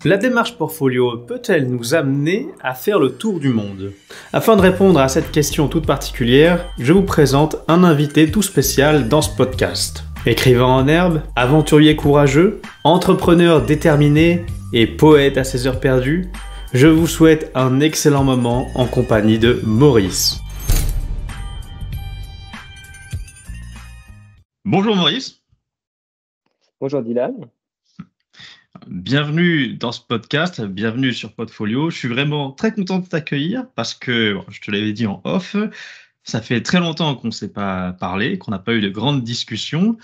La démarche portfolio peut-elle nous amener à faire le tour du monde? Afin de répondre à cette question toute particulière, je vous présente un invité tout spécial dans ce podcast. Écrivain en herbe, aventurier courageux, entrepreneur déterminé et poète à ses heures perdues, je vous souhaite un excellent moment en compagnie de Maurice. Bonjour Maurice. Bonjour Dylan. Bienvenue dans ce podcast, bienvenue sur Podfolio. Je suis vraiment très content de t'accueillir parce que, bon, je te l'avais dit en off, ça fait très longtemps qu'on ne s'est pas parlé, qu'on n'a pas eu de grandes discussions.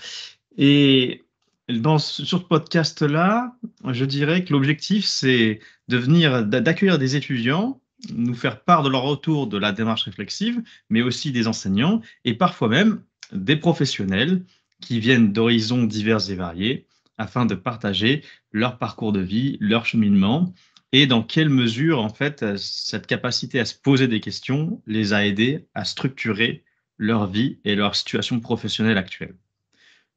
Et sur ce podcast-là, je dirais que l'objectif, c'est d'accueillir des étudiants, nous faire part de leur retour de la démarche réflexive, mais aussi des enseignants et parfois même des professionnels qui viennent d'horizons divers et variés afin de partager leur parcours de vie, leur cheminement et dans quelle mesure, en fait, cette capacité à se poser des questions les a aidés à structurer leur vie et leur situation professionnelle actuelle.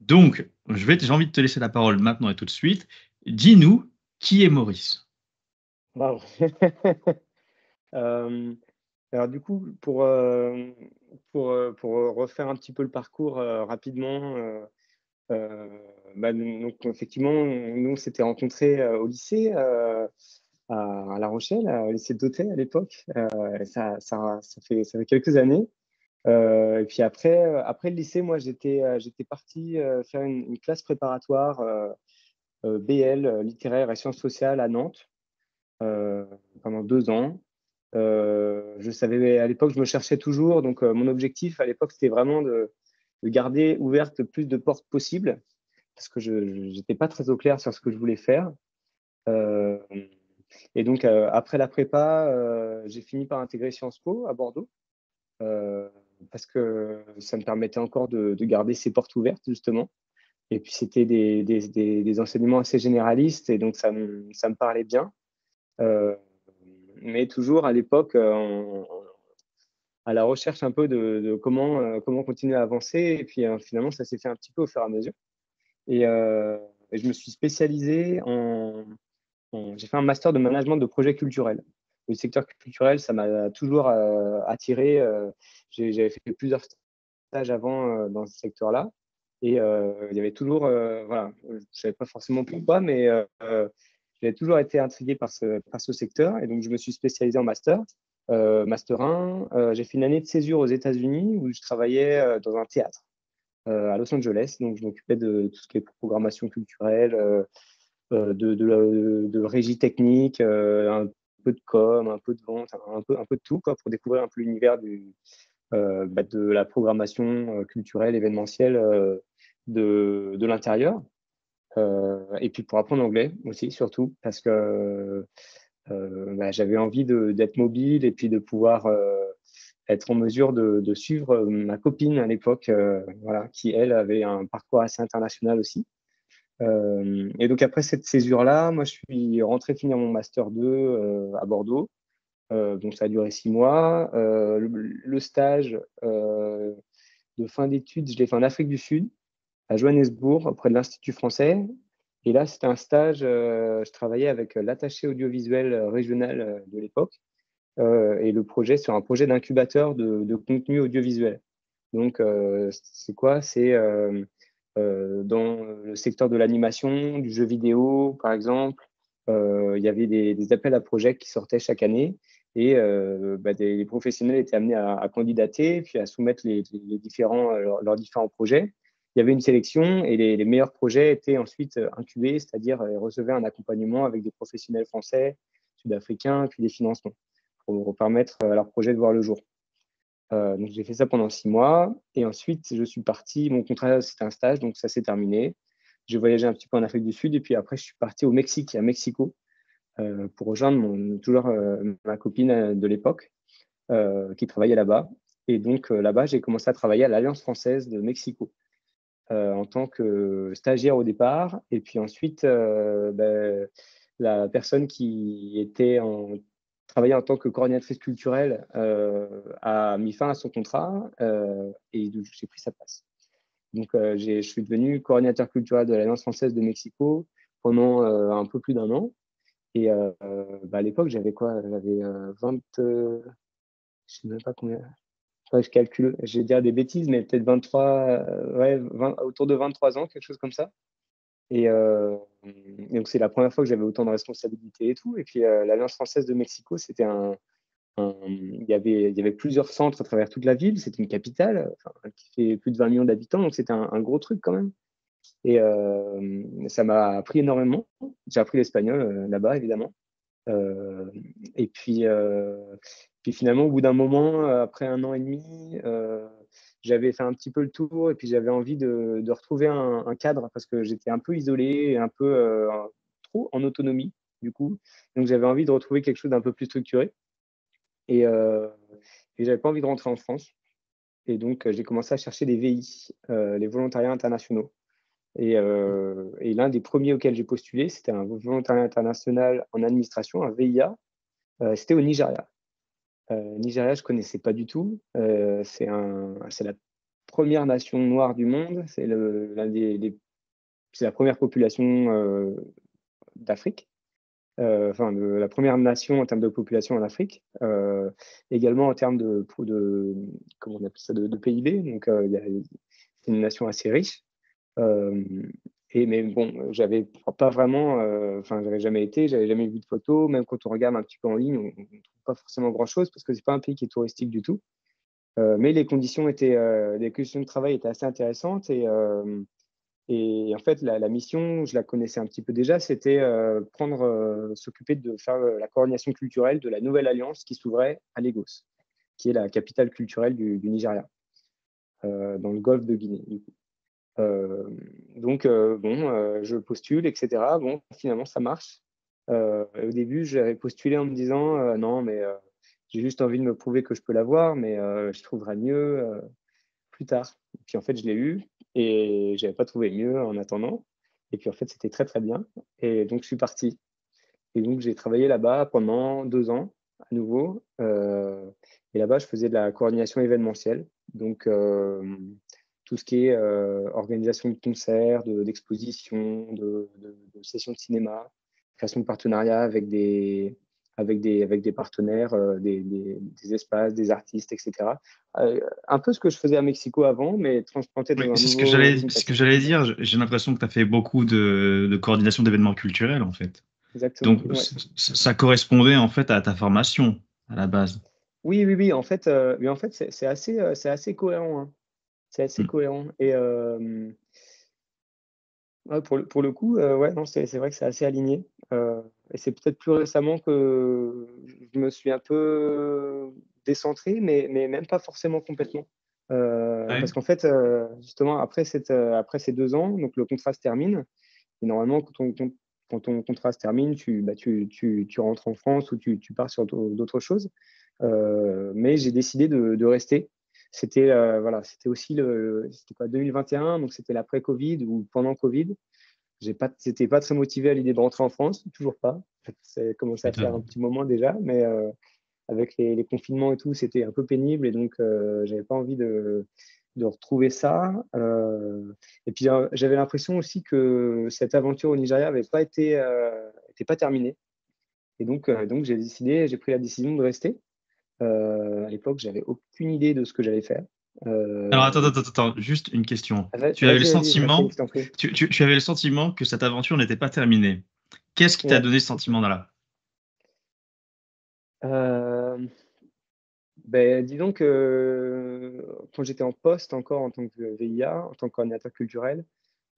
Donc, j'ai envie de te laisser la parole maintenant et tout de suite. Dis-nous, qui est Maurice? Waouh. Hem, alors du coup, pour refaire un petit peu le parcours, rapidement, heu, donc effectivement, nous on s'était rencontrés, au lycée, à La Rochelle, au lycée d'Auteuil à l'époque. Ça fait quelques années. Et puis après le lycée, moi j'étais parti, faire une classe préparatoire, BL, littéraire et sciences sociales à Nantes, heu, pendant 2 ans. Je savais à l'époque, je me cherchais toujours, donc mon objectif à l'époque, c'était vraiment de garder ouvertes le plus de portes possibles parce que je n'étais pas très au clair sur ce que je voulais faire. Hem et donc après la prépa, j'ai fini par intégrer Sciences Po à Bordeaux, heu, parce que ça me permettait encore de garder ces portes ouvertes justement. Et puis c'était des enseignements assez généralistes et donc ça me parlait bien. Heu, mais toujours à l'époque, à la recherche un peu de comment continuer à avancer et puis, finalement ça s'est fait un petit peu au fur et à mesure et je me suis spécialisé j'ai fait un master de management de projets culturels. Le secteur culturel, ça m'a toujours, attiré, j'avais fait plusieurs stages avant, dans ce secteur-là et il y avait toujours, voilà, je savais pas forcément pourquoi, mais j'avais toujours été intrigué par ce secteur et donc je me suis spécialisé en master, master 1. J'ai fait une année de césure aux États-Unis où je travaillais, dans un théâtre, à Los Angeles. Donc je m'occupais de tout ce qui est programmation culturelle, de régie technique, un peu de com, un peu de vente, un peu de tout quoi, pour découvrir un peu l'univers de la programmation, culturelle, événementielle, de l'intérieur. Et puis pour apprendre l'anglais aussi, surtout, parce que j'avais envie d'être mobile et puis de pouvoir être en mesure de suivre ma copine à l'époque, voilà, qui elle avait un parcours assez international aussi. Et donc après cette césure-là, moi je suis rentré finir mon master 2 à Bordeaux. Donc ça a duré 6 mois. Le stage de fin d'études, je l'ai fait en Afrique du Sud, à Johannesburg, auprès de l'Institut français. Et là, c'était un stage, je travaillais avec l'attaché audiovisuel régional de l'époque, et le projet, sur un projet d'incubateur de contenu audiovisuel. Donc, c'est quoi? C'est dans le secteur de l'animation, du jeu vidéo, par exemple. Il y avait des appels à projets qui sortaient chaque année et les professionnels étaient amenés à candidater, puis à soumettre leurs différents projets. Il y avait une sélection et les meilleurs projets étaient ensuite incubés, c'est-à-dire recevaient un accompagnement avec des professionnels français, sud-africains, puis des financements pour permettre à leur projet de voir le jour. Donc j'ai fait ça pendant 6 mois et ensuite je suis parti. Mon contrat, c'était un stage, donc ça s'est terminé. J'ai voyagé un petit peu en Afrique du Sud et puis après je suis parti au Mexique, à Mexico, pour rejoindre ma copine, de l'époque, qui travaillait là-bas et donc là-bas, j'ai commencé à travailler à l'Alliance française de Mexico, en tant que stagiaire au départ et puis ensuite, la personne qui travaillait en tant que coordinatrice culturelle, a mis fin à son contrat, et donc j'ai pris sa place. Donc je suis devenu coordinateur culturel de l'Alliance française de Mexico pendant, un peu plus d'1 an Et à l'époque, j'avais quoi? J'avais 20, je sais même pas combien. Ouais, je calcule, je vais dire des bêtises, mais peut-être 23, ouais, 20, autour de 23 ans, quelque chose comme ça. Et, donc, c'est la première fois que j'avais autant de responsabilités et tout. Et puis, l'Alliance française de Mexico, c'était il y avait plusieurs centres à travers toute la ville. C'était une capitale, enfin, qui fait plus de 20 millions d'habitants, donc c'était un gros truc quand même. Et ça m'a appris énormément. J'ai appris l'espagnol là-bas, évidemment. Euh, et puis finalement, au bout d'un moment, après 1 an et demi, j'avais fait un petit peu le tour et puis j'avais envie de retrouver un cadre parce que j'étais un peu isolé, et un peu trop en autonomie, du coup. Donc j'avais envie de retrouver quelque chose d'un peu plus structuré et, euh, et j'avais pas envie de rentrer en France. Et donc j'ai commencé à chercher des VI, les volontariats internationaux. Et l'un des premiers auxquels j'ai postulé, c'était un volontariat international en administration, un VIA. C'était au Nigeria. Nigeria, je connaissais pas du tout. C'est la première nation noire du monde. C'est la première population d'Afrique. Enfin, la première nation en termes de population en Afrique. Également en termes comment on appelle ça, de PIB. Donc, c'est une nation assez riche. Euh, mais bon, j'avais pas vraiment, enfin, j'avais jamais été, j'avais jamais vu de photos. Même quand on regarde un petit peu en ligne, on ne trouve pas forcément grand-chose parce que c'est pas un pays qui est touristique du tout. Mais les conditions de travail étaient assez intéressantes et en fait, la mission, je la connaissais un petit peu déjà, c'était s'occuper de faire la coordination culturelle de la nouvelle alliance qui s'ouvrait à Lagos, qui est la capitale culturelle du Nigeria, dans le golfe de Guinée. Du coup. Euh, donc, bon, je postule, etc. Bon, finalement, ça marche. Au début, j'avais postulé en me disant non, mais j'ai juste envie de me prouver que je peux l'avoir, mais je trouverai mieux plus tard. Et puis en fait, je l'ai eu et j'avais pas trouvé mieux en attendant. Et puis en fait, c'était très très bien. Et donc, je suis parti. Et donc, j'ai travaillé là-bas pendant 2 ans à nouveau. Et là-bas, je faisais de la coordination événementielle. Donc, tout ce qui est organisation de concerts, d'expositions, de sessions de cinéma, création de partenariats avec des partenaires, des espaces, des artistes, etc. Un peu ce que je faisais à Mexico avant, mais transplanté Oui, dans un c'est nouveau ce que contexte. j'allais dire. J'ai l'impression que tu as fait beaucoup de coordination d'événements culturels, en fait. Exactement. Donc, Ouais. ça correspondait, en fait, à ta formation, à la base. Oui, oui, oui. En fait, c'est assez cohérent, hein. C'est assez Hmm. cohérent. Et ouais, pour le coup, ouais, non, c'est vrai que c'est assez aligné. Et c'est peut-être plus récemment que je me suis un peu décentré, mais même pas forcément complètement. Ouais. Parce qu'en fait, justement, après ces 2 ans, donc le contrat se termine. Et normalement, quand ton contrat se termine, tu rentres en France ou tu pars sur d'autres choses. Mais j'ai décidé de rester. Voilà, c'était quoi, 2021, donc c'était l'après-Covid ou pendant Covid. J'étais pas très motivé à l'idée de rentrer en France, toujours pas. Ça commencé à faire un Méthode. petit moment déjà, mais avec les confinements et tout, c'était un peu pénible et donc j'avais pas envie de retrouver ça. Et puis j'avais l'impression aussi que cette aventure au Nigeria était pas terminée. Et donc j'ai pris la décision de rester. À l'époque, j'avais aucune idée de ce que j'allais faire. Alors, Euh, attends, juste une question. Tu avais le Vas-y, sentiment, je t'en prie. tu avais le sentiment que cette aventure n'était pas terminée. Qu'est-ce qui t'a Ouais. donné ce sentiment-là? Euh, Disons que quand j'étais en poste encore en tant que VIA, en tant que coordinateur culturel,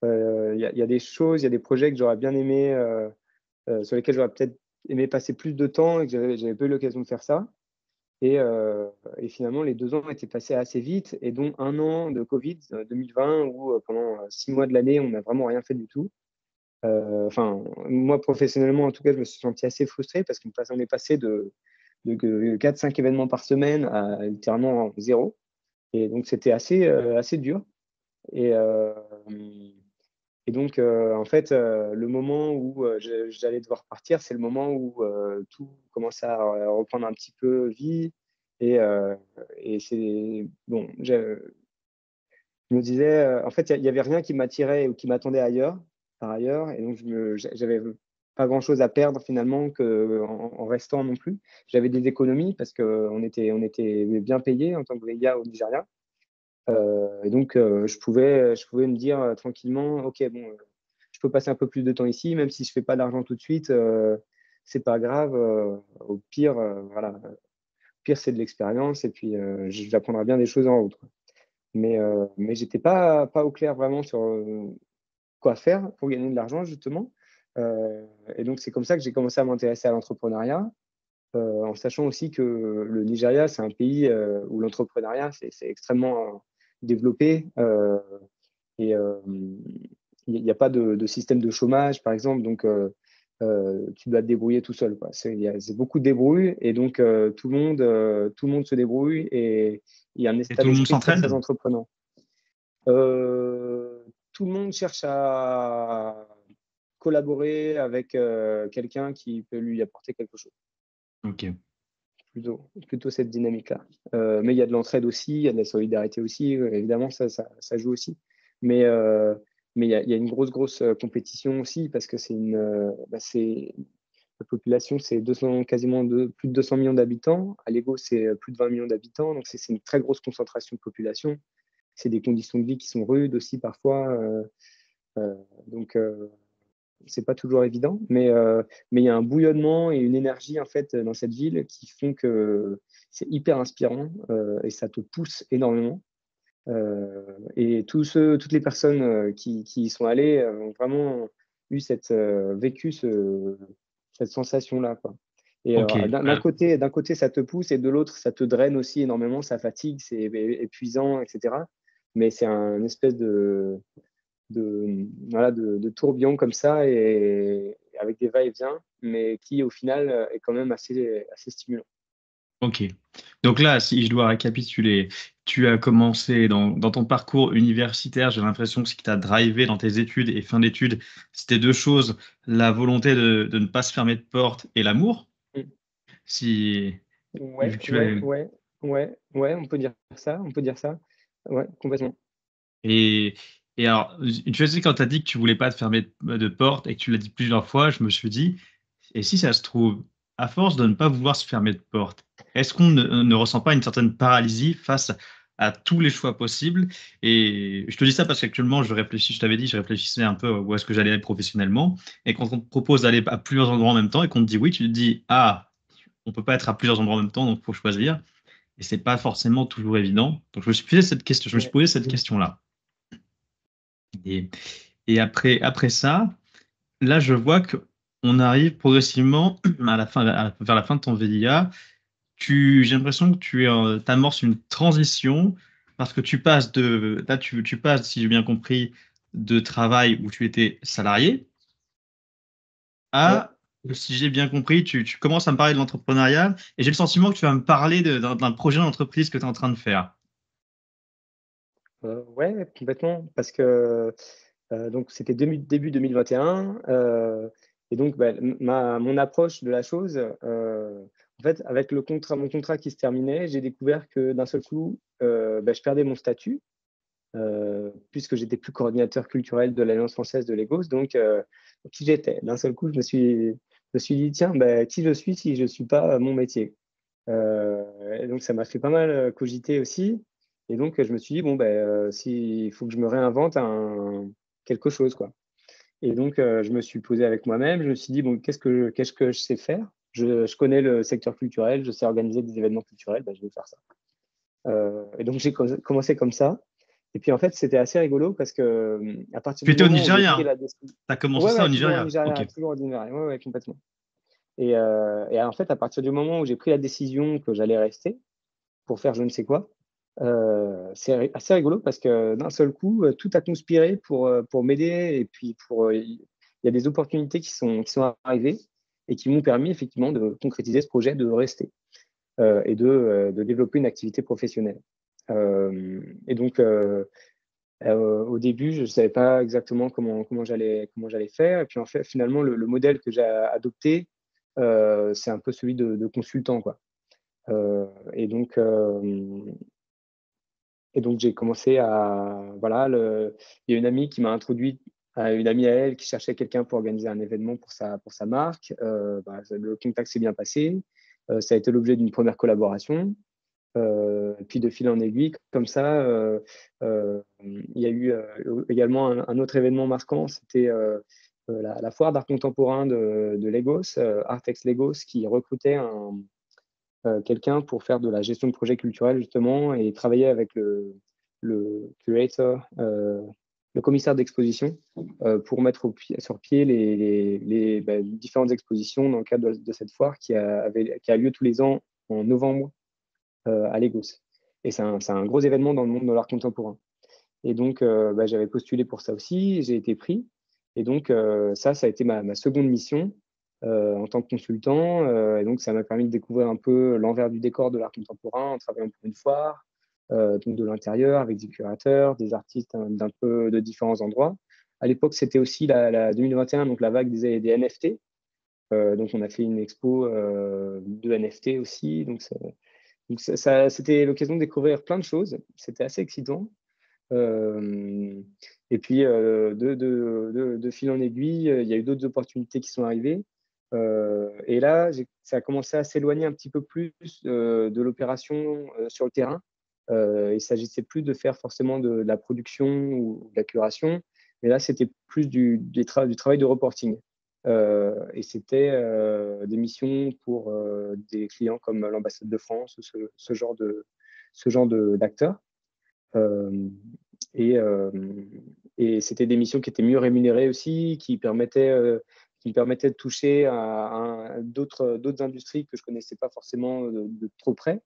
il y a des choses, il y a des projets que j'aurais bien aimé, sur lesquels j'aurais peut-être aimé passer plus de temps et que j'avais pas eu l'occasion de faire ça. Et finalement, les 2 ans étaient passés assez vite, et dont 1 an de Covid 2020, où pendant 6 mois de l'année, on n'a vraiment rien fait du tout. Enfin, moi, professionnellement, en tout cas, je me suis senti assez frustré parce qu'on est passé de 4-5 événements par semaine à littéralement zéro. Et donc, c'était assez dur. Et, euh, et donc, en fait, le moment où j'allais devoir partir, c'est le moment où tout commençait à reprendre un petit peu vie. Et, euh, et c'est bon, je me disais, en fait, il y avait rien qui m'attirait ou qui m'attendait ailleurs, par ailleurs. Et donc, j'avais pas grand-chose à perdre finalement en restant non plus. J'avais des économies parce qu'on était bien payé en tant que VIA au Nigeria. Et donc, je pouvais me dire tranquillement, OK, bon, je peux passer un peu plus de temps ici, même si je fais pas d'argent tout de suite, c'est pas grave. Au pire, voilà, au pire, c'est de l'expérience et puis j'apprendrai bien des choses en route, quoi. Mais j'étais pas au clair vraiment sur quoi faire pour gagner de l'argent, justement. Et donc, c'est comme ça que j'ai commencé à m'intéresser à l'entrepreneuriat, en sachant aussi que le Nigeria, c'est un pays où l'entrepreneuriat, c'est extrêmement développé. Et il n'y a pas de système de chômage, par exemple. Donc, tu dois te débrouiller tout seul, quoi. C'est beaucoup de débrouille. Et donc, tout le monde se débrouille. Et il y a un Et état tout le monde d'esprit très, très s'entraide? entreprenant. Tout le monde cherche à collaborer avec quelqu'un qui peut lui apporter quelque chose. Ok. Plutôt cette dynamique-là. Mais il y a de l'entraide aussi, il y a de la solidarité aussi, évidemment, ça joue aussi. Mais il y a une grosse compétition aussi parce que la population, c'est plus de 200 millions d'habitants. À Lagos, c'est plus de 20 millions d'habitants. Donc, c'est une très grosse concentration de population. C'est des conditions de vie qui sont rudes aussi parfois. Euh, donc, c'est pas toujours évident, mais il y a un bouillonnement et une énergie en fait dans cette ville qui font que c'est hyper inspirant et ça te pousse énormément. Et toutes les personnes qui y sont allées ont vraiment vécu cette sensation-là, quoi. Et Ok. alors, d'un côté, ça te pousse et de l'autre, ça te draine aussi énormément, ça fatigue, c'est épuisant, etc. Mais c'est un espèce de tourbillon comme ça et avec des va-et-vient, mais qui au final est quand même assez stimulant. Ok. Donc là, si je dois récapituler, tu as commencé dans ton parcours universitaire, j'ai l'impression que ce qui t'a drivé dans tes études et fin d'études, c'était deux choses, la volonté de ne pas se fermer de porte et l'amour. Mm. Si, vu Ouais, que tu ouais, as, ouais, ouais, ouais, on peut dire ça, on peut dire ça. Ouais, complètement. et, et alors, tu sais, quand tu as dit que tu voulais pas te fermer de porte et que tu l'as dit plusieurs fois, je me suis dit, et si ça se trouve, à force de ne pas vouloir se fermer de porte, est-ce qu'on ne ressent pas une certaine paralysie face à tous les choix possibles? Et je te dis ça parce qu'actuellement, je t'avais dit, je réfléchissais un peu où est-ce que j'allais aller professionnellement. Et quand on te propose d'aller à plusieurs endroits en même temps et qu'on te dit oui, tu te dis, ah, on peut pas être à plusieurs endroits en même temps, donc il faut choisir. Et c'est pas forcément toujours évident. Donc je me suis posé cette question, je me suis Ouais. posé cette question-là. Et, et après ça, là, je vois que on arrive progressivement vers la fin de ton VIA. J'ai l'impression que t'amorces une transition parce que là, tu passes, si j'ai bien compris, de travail où tu étais salarié Ouais. à, si j'ai bien compris, tu commences à me parler de l'entrepreneuriat et j'ai le sentiment que tu vas me parler d'un projet d'entreprise que tu es en train de faire. Ouais, complètement. Parce que donc c'était début 2021. Et donc, bah, mon approche de la chose, en fait, avec mon contrat qui se terminait, j'ai découvert que d'un seul coup, bah, je perdais mon statut, puisque j'étais plus coordinateur culturel de l'Alliance française de Lagos. Donc, qui j'étais? D'un seul coup, je me suis dit, tiens, bah, qui je suis si je ne suis pas mon métier? Et donc, ça m'a fait pas mal cogiter aussi. Et donc, je me suis dit, bon, ben, il faut que je me réinvente quelque chose, quoi. Et donc, je me suis posé avec moi-même. Je me suis dit, bon, qu'est-ce que je sais faire? Je connais le secteur culturel, je sais organiser des événements culturels, ben, je vais faire ça. Et donc, j'ai commencé comme ça. Et puis, en fait, c'était assez rigolo parce que à partir Tu du étais au moment où j'ai Nigeria, pris hein. la décision. Tu as commencé Ouais, ça au ouais, toujours au Nigeria. Ok. Nigeria, toujours au Nigeria. Ouais, ouais, complètement. Et en fait, à partir du moment où j'ai pris la décision que j'allais rester pour faire je ne sais quoi, c'est assez rigolo parce que d'un seul coup, tout a conspiré pour m'aider et puis il y a des opportunités qui sont arrivées et qui m'ont permis effectivement de concrétiser ce projet de rester et de développer une activité professionnelle. Et donc, au début, je ne savais pas exactement comment j'allais faire. Et puis, en fait, finalement, le modèle que j'ai adopté, c'est un peu celui de consultant, quoi. Et donc, j'ai commencé à. Voilà, il y a une amie qui m'a introduit une amie à elle qui cherchait quelqu'un pour organiser un événement pour sa marque. Le contact s'est bien passé. Ça a été l'objet d'une première collaboration. Puis de fil en aiguille, comme ça, il y a eu également un autre événement marquant, c'était la foire d'art contemporain de Lagos, Artex Lagos, qui recrutait quelqu'un pour faire de la gestion de projets culturels justement et travailler avec le curator, le commissaire d'exposition, pour mettre sur pied les différentes expositions dans le cadre de cette foire qui a lieu tous les ans en novembre à Lagos. Et c'est un gros événement dans le monde de l'art contemporain. Et donc, j'avais postulé pour ça aussi, j'ai été pris. Et donc, ça a été ma seconde mission en tant que consultant. Et donc, ça m'a permis de découvrir un peu l'envers du décor de l'art contemporain en travaillant pour une foire, donc de l'intérieur, avec des curateurs, des artistes d'un peu de différents endroits. À l'époque, c'était aussi la 2021, donc la vague des NFT. Donc, on a fait une expo de NFT aussi. Donc, c'était l'occasion de découvrir plein de choses. C'était assez excitant. Et puis, de fil en aiguille, il y a eu d'autres opportunités qui sont arrivées. Et là, ça a commencé à s'éloigner un petit peu plus de l'opération sur le terrain. Il ne s'agissait plus de faire forcément de la production ou de la curation, mais là, c'était plus du travail de reporting. Et c'était des missions pour des clients comme l'ambassade de France ou ce genre d'acteurs. Et c'était des missions qui étaient mieux rémunérées aussi, qui me permettaient de toucher à d'autres industries que je ne connaissais pas forcément de trop près.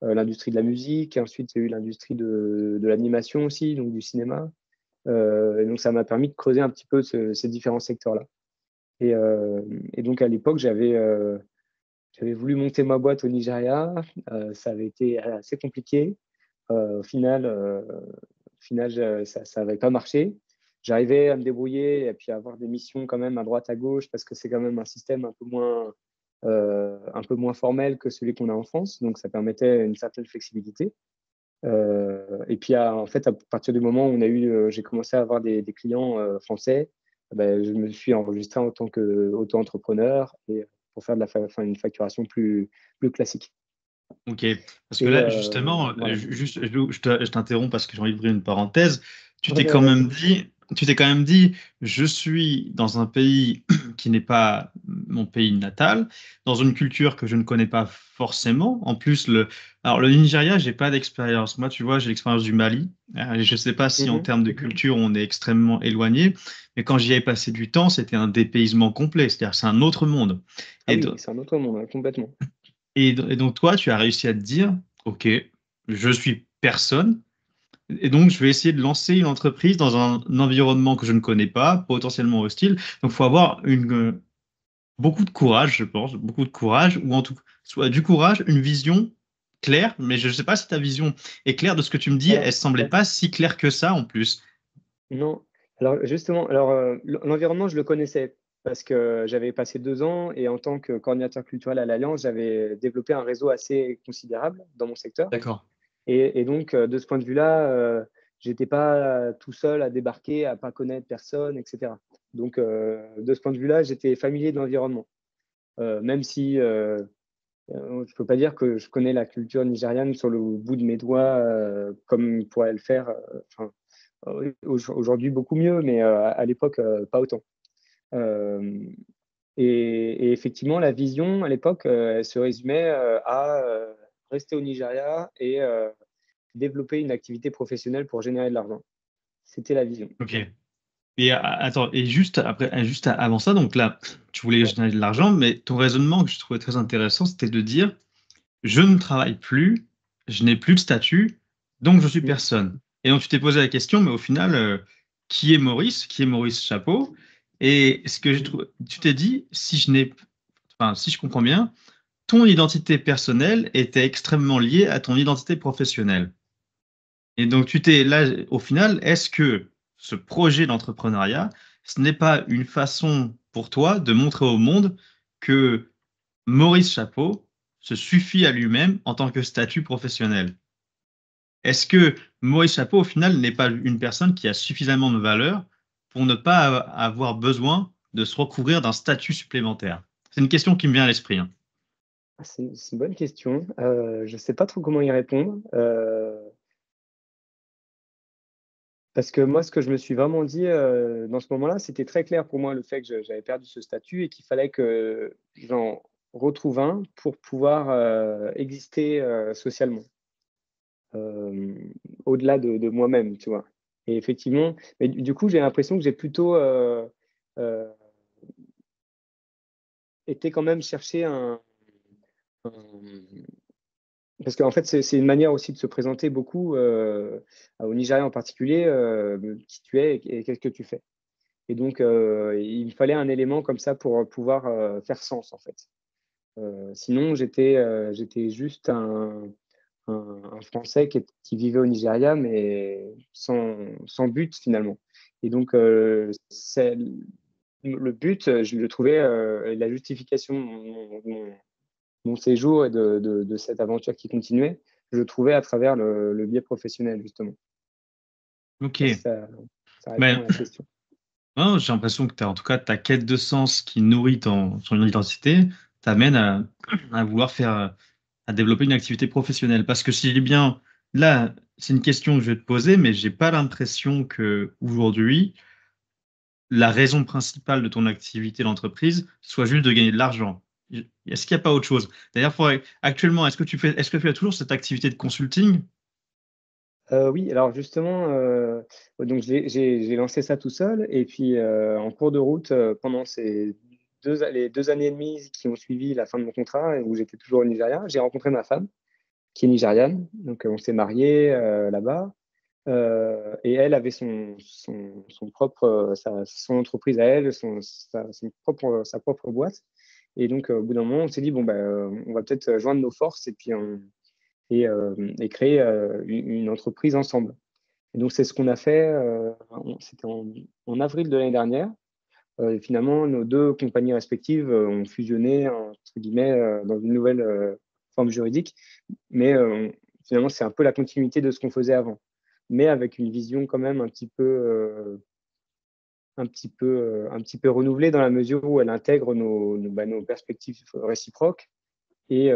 L'industrie de la musique, ensuite il y a eu l'industrie de l'animation aussi, donc du cinéma. Et donc ça m'a permis de creuser un petit peu ces différents secteurs-là. Et donc à l'époque, j'avais voulu monter ma boîte au Nigeria. Ça avait été assez compliqué. Au final, ça n'avait pas marché. J'arrivais à me débrouiller et puis à avoir des missions quand même à droite, à gauche, parce que c'est quand même un système un peu moins formel que celui qu'on a en France. Donc, ça permettait une certaine flexibilité. Et puis, en fait, à partir du moment où j'ai commencé à avoir des clients français, je me suis enregistré en tant qu'auto-entrepreneur et pour faire une facturation plus classique. Ok, parce que Et là, justement, voilà. je t'interromps parce que j'ai envie d'ouvrir une parenthèse. Tu t'es Ouais, quand vas-y. même dit, tu t'es quand même dit, je suis dans un pays qui n'est pas mon pays natal, dans une culture que je ne connais pas forcément. En plus, alors le Nigeria, j'ai pas d'expérience. Moi, tu vois, j'ai l'expérience du Mali. Je sais pas si en Mhm. termes de culture, on est extrêmement éloigné, mais quand j'y ai passé du temps, c'était un dépaysement complet. C'est-à-dire, c'est un autre monde. Ah Et, oui, c'est un autre monde, hein, complètement. et donc, toi, tu as réussi à te dire, OK, je suis personne, et donc je vais essayer de lancer une entreprise dans un environnement que je ne connais pas, potentiellement hostile. Donc, il faut avoir beaucoup de courage, je pense, beaucoup de courage, ou en tout cas, soit du courage, une vision claire, mais je ne sais pas si ta vision est claire de ce que tu me dis, elle Alors, ne semblait pas si claire que ça en plus. non. Alors, justement, l'environnement, je le connaissais parce que j'avais passé 2 ans et en tant que coordinateur culturel à l'Alliance, j'avais développé un réseau assez considérable dans mon secteur. D'accord. Et donc, de ce point de vue-là, j'étais pas tout seul à débarquer, à pas connaître personne, etc. Donc, de ce point de vue-là, j'étais familier de l'environnement. Même si je ne peux pas dire que je connais la culture nigériane sur le bout de mes doigts, comme pourrait le faire. Aujourd'hui, beaucoup mieux, mais à l'époque, pas autant. Euh, et effectivement, la vision à l'époque, elle se résumait à rester au Nigeria et développer une activité professionnelle pour générer de l'argent. C'était la vision. Ok. Et attends, et juste après, juste avant ça, donc là, tu voulais Ouais. générer de l'argent, mais ton raisonnement que je trouvais très intéressant, c'était de dire, je ne travaille plus, je n'ai plus de statut, donc je suis Mm. personne. Et donc tu t'es posé la question, mais au final, qui est Maurice? Qui est Maurice Chapeau? Et ce que tu t'es dit, enfin, si je comprends bien, ton identité personnelle était extrêmement liée à ton identité professionnelle. Et donc tu t'es là, au final, est-ce que ce projet d'entrepreneuriat, ce n'est pas une façon pour toi de montrer au monde que Maurice Chapeau se suffit à lui-même en tant que statut professionnel? Est-ce que Maurice Chapeau, au final, n'est pas une personne qui a suffisamment de valeur pour ne pas avoir besoin de se recouvrir d'un statut supplémentaire? C'est une question qui me vient à l'esprit, hein. C'est une bonne question. Je ne sais pas trop comment y répondre. Parce que moi, ce que je me suis vraiment dit, dans ce moment-là, c'était très clair pour moi le fait que j'avais perdu ce statut et qu'il fallait que j'en retrouve un pour pouvoir, exister, socialement, au-delà de moi-même, tu vois? Et effectivement, mais du coup, j'ai l'impression que j'ai plutôt, heu, été quand même chercher un parce qu'en fait, c'est une manière aussi de se présenter beaucoup, au Nigeria en particulier, qui tu es et qu'est-ce que tu fais. Et donc, il me fallait un élément comme ça pour pouvoir, faire sens, en fait. Sinon, j'étais juste un Français qui vivait au Nigeria, mais sans but finalement. Et donc, c'est le but, je le trouvais, et la justification de mon séjour et de cette aventure qui continuait, je le trouvais à travers le biais professionnel, justement. Je sais pas si Ok. ça répond à Ben, la question. non, j'ai l'impression que en tout cas, ta quête de sens qui nourrit ton identité t'amène à vouloir à développer une activité professionnelle. Parce que si je dis bien, là, c'est une question que je vais te poser, mais j'ai pas l'impression que aujourd'hui, la raison principale de ton activité d'entreprise soit juste de gagner de l'argent. Est-ce qu'il n'y a pas autre chose? D'ailleurs, actuellement, est-ce que tu as toujours cette activité de consulting? Oui, alors justement, donc j'ai lancé ça tout seul et puis, en cours de route, pendant les 2 années et demie qui ont suivi la fin de mon contrat et où j'étais toujours au Nigeria, j'ai rencontré ma femme qui est nigériane. Donc, on s'est mariés, là-bas, et elle avait son propre, son entreprise à elle, sa propre boîte. Et donc, au bout d'un moment, on s'est dit: «Bon, bah, on va peut-être joindre nos forces et puis et créer, une entreprise ensemble». Et donc, c'est ce qu'on a fait, c'était en avril de l'année dernière. Et finalement, nos 2 compagnies respectives, ont fusionné, entre guillemets, dans une nouvelle, forme juridique. Mais, finalement, c'est un peu la continuité de ce qu'on faisait avant, mais avec une vision quand même un petit peu renouvelée dans la mesure où elle intègre nos perspectives réciproques et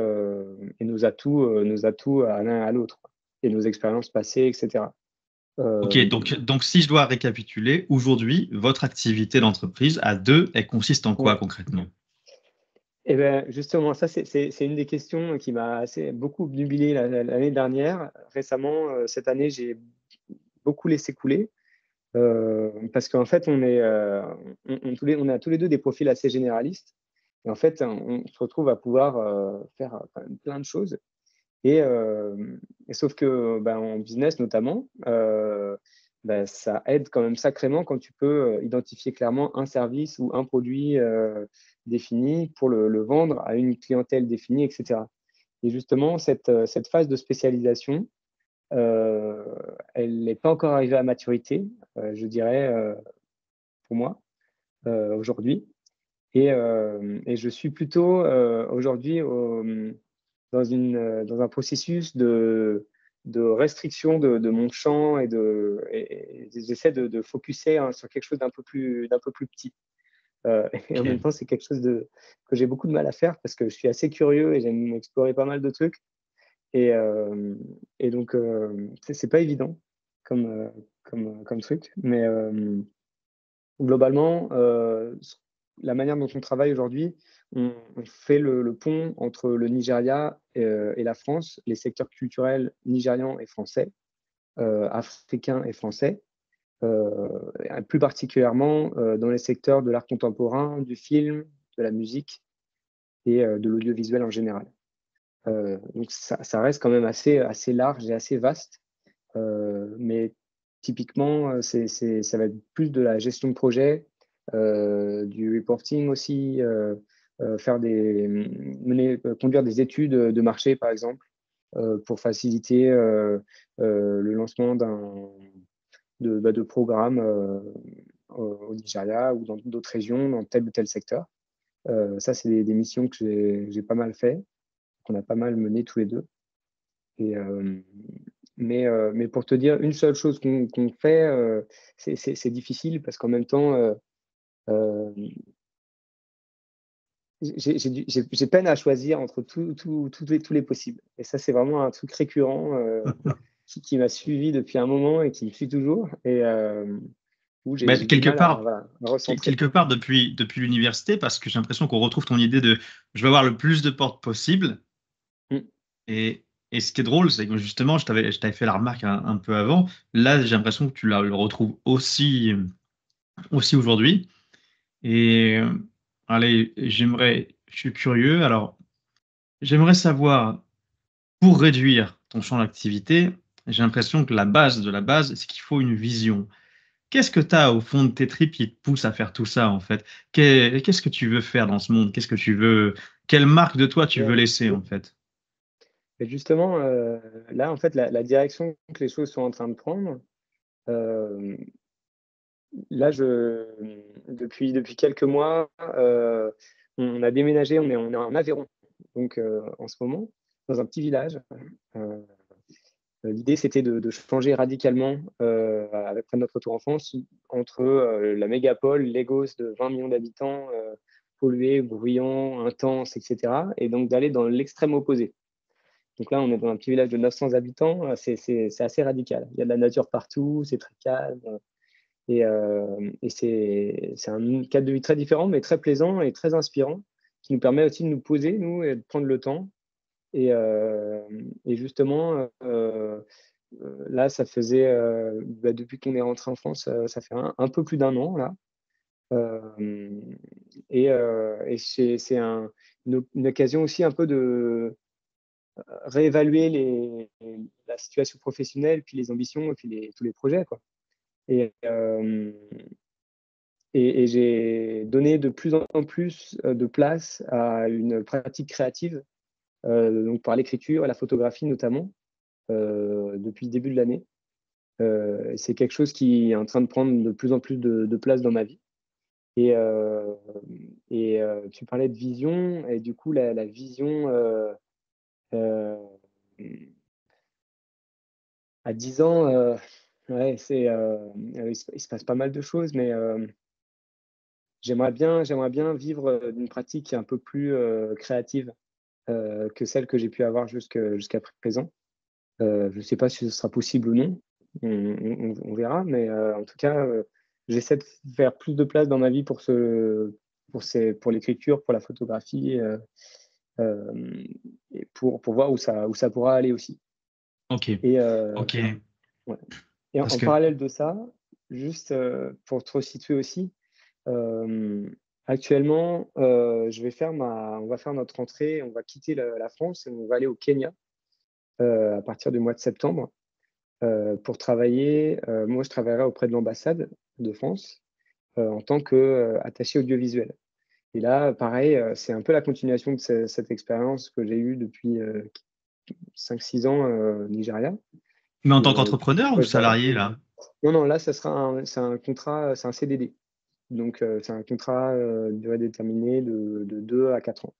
nos atouts à l'un et à l'autre, quoi, et nos expériences passées et cetera. Ok, Hem donc si je dois récapituler, aujourd'hui, votre activité d'entreprise à deux, elle consiste en quoi ouais. concrètement? Et ben justement, ça, c'est une des questions qui m'a assez beaucoup obnubilé l'année dernière. Récemment, cette année, j'ai beaucoup laissé couler, parce qu'en fait, on a tous les 2 des profils assez généralistes et en fait, on se retrouve à pouvoir, faire, quand même plein de choses et sauf que, ben, en business notamment, bah, ça aide quand même sacrément quand tu peux, identifier clairement un service ou un produit, défini pour le vendre à une clientèle définie et cetera. Et justement cette phase de spécialisation, heu, elle n'est pas encore arrivée à maturité, je dirais, pour moi, aujourd'hui. Et je suis plutôt, aujourd'hui dans un processus de restriction de mon champ et j'essaie de focuser, hein, sur quelque chose d'un peu plus petit. Et en même Ok. temps, c'est quelque chose que j'ai beaucoup de mal à faire parce que je suis assez curieux et j'aime explorer pas mal de trucs et donc, c'est pas évident comme truc, mais globalement, la manière dont on travaille aujourd'hui, on fait le pont entre le Nigeria et la France, les secteurs culturels nigérians et français, africains et français, plus particulièrement, dans les secteurs de l'art contemporain, du film, de la musique et de l'audiovisuel en général. Donc ça reste quand même assez large et assez vaste, mais typiquement, ça va être plus de la gestion de projet, du reporting aussi, faire conduire des études, de marché, par exemple, pour faciliter, le lancement de programmes, au Nigeria ou dans d'autres régions, dans tel ou tel secteur. Ça, c'est des missions que j'ai pas mal fait, qu'on a pas mal mené tous les 2. Et Mais pour te dire une seule chose qu'on fait, c'est difficile parce qu'en même temps, euh, j'ai peine à choisir entre tous les possibles. Et ça, c'est vraiment un truc récurrent qui m'a suivi depuis un moment et qui me suit toujours. Et où Mais j'ai du quelque mal à, part, voilà, à recentrer. quelque part depuis l'université, parce que j'ai l'impression qu'on retrouve ton idée de je veux avoir le plus de portes possible. Mm. Et ce qui est drôle, c'est que justement, je t'avais fait la remarque un peu avant. Là, j'ai l'impression que tu le retrouves aussi aujourd'hui. Et allez, je suis curieux. Alors, j'aimerais savoir, pour réduire ton champ d'activité, j'ai l'impression que la base de la base, c'est qu'il faut une vision. Qu'est-ce que tu as au fond de tes tripes qui te pousse à faire tout ça, en fait? Qu'est-ce que tu veux faire dans ce monde? Quelle marque de toi tu veux Ouais. laisser, en fait? Et justement, là, en fait, la direction que les choses sont en train de prendre, euh, là, depuis quelques mois, on a déménagé, on est en Aveyron, donc en ce moment, dans un petit village. Euh, L'idée, c'était de changer radicalement, après notre retour en France, entre la mégapole, Lagos de 20 millions d'habitants, pollué, bruyant, intense, etc., et donc d'aller dans l'extrême opposé. Donc là, on est dans un petit village de 900 habitants, c'est assez radical. Il y a de la nature partout, c'est très calme, et c'est un cadre de vie très différent, mais très plaisant et très inspirant, qui nous permet aussi de nous poser, nous, et de prendre le temps. Et justement, là, ça faisait, depuis qu'on est rentré en France, ça fait un peu plus d'un an, là. Euh, et c'est une occasion aussi un peu de réévaluer la situation professionnelle, puis les ambitions, et puis tous les projets, quoi. Et, euh, et j'ai donné de plus en plus de place à une pratique créative, donc par l'écriture et la photographie notamment, depuis le début de l'année. C'est quelque chose qui est en train de prendre de plus en plus de place dans ma vie. Et, tu parlais de vision, et du coup, la vision, euh, à 10 ans, ouais, il se passe pas mal de choses, mais j'aimerais bien vivre d'une pratique un peu plus créative que celle que j'ai pu avoir jusqu'à présent. Je ne sais pas si ce sera possible ou non, on verra, mais en tout cas, j'essaie de faire plus de place dans ma vie pour l'écriture, pour la photographie, euh, et pour voir où ça pourra aller aussi. Ok, Et, ok. ouais. Et en, Parce en que parallèle de ça, juste pour te resituer aussi, euh, actuellement, on va faire notre entrée, on va quitter la France et on va aller au Kenya à partir du mois de septembre pour travailler. Moi, je travaillerai auprès de l'ambassade de France en tant qu'attaché audiovisuel. Et là, pareil, c'est un peu la continuation de cette expérience que j'ai eue depuis 5-6 ans au Nigeria. Mais en tant De qu'entrepreneur ou Voilà. salarié, là? Non, non, là, c'est un contrat, c'est un CDD. Donc, c'est un contrat durée déterminée de 2 à 4 ans.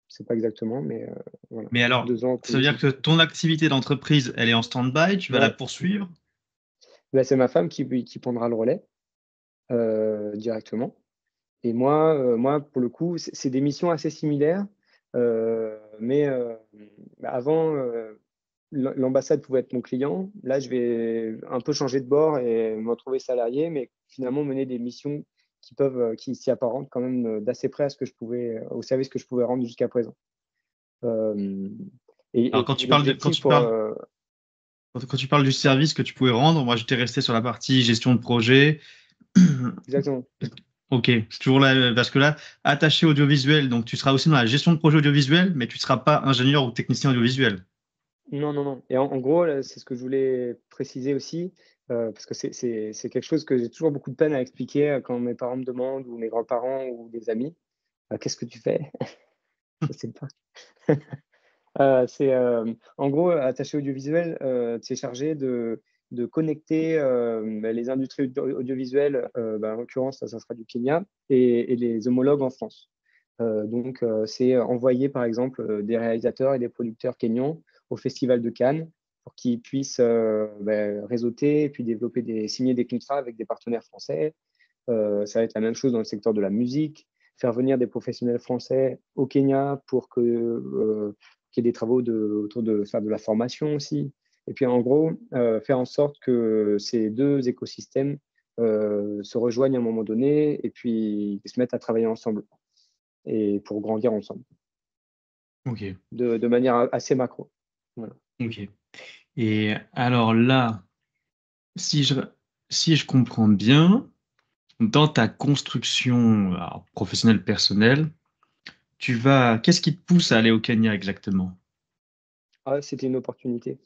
Je ne sais pas exactement, mais voilà. Mais alors, 2 ans ça veut dire cumulatifs. que ton activité d'entreprise, elle est en stand-by, tu vas la Ouais. poursuivre? Là, c'est ma femme qui prendra le relais directement. Et moi, pour le coup, c'est des missions assez similaires, mais avant, l'ambassade pouvait être mon client. Là, je vais un peu changer de bord et me retrouver salarié, mais finalement mener des missions qui s'y apparentent quand même d'assez près à ce que je pouvais, au service que je pouvais rendre jusqu'à présent. Euh, Alors, et l'objectif quand tu parles du service que tu pouvais rendre, moi, j'étais resté sur la partie gestion de projet. exactement. Ok, c'est toujours là, parce que là, attaché audiovisuel, donc tu seras aussi dans la gestion de projet audiovisuel, mais tu ne seras pas ingénieur ou technicien audiovisuel. Non, non, non. Et en gros, là, c'est ce que je voulais préciser aussi, parce que c'est quelque chose que j'ai toujours beaucoup de peine à expliquer quand mes parents me demandent, ou mes grands-parents, ou des amis. Qu'est-ce que tu fais? Je sais pas. En gros, attaché audiovisuel, c'est chargé de connecter les industries audiovisuelles, en l'occurrence, ça sera du Kenya, et les homologues en France. Donc, c'est envoyer, par exemple, des réalisateurs et des producteurs kenyans au Festival de Cannes pour qu'ils puissent réseauter et puis signer des contrats avec des partenaires français. Ça va être la même chose dans le secteur de la musique, faire venir des professionnels français au Kenya pour qu'il y ait des travaux autour de faire de la formation aussi. Et puis en gros, faire en sorte que ces deux écosystèmes se rejoignent à un moment donné et puis se mettent à travailler ensemble et pour grandir ensemble. Ok, De manière assez macro. Voilà. ok. Et alors là, si je comprends bien, dans ta construction professionnelle personnelle, qu'est-ce qui te pousse à aller au Kenya exactement? Ah, c'était une opportunité.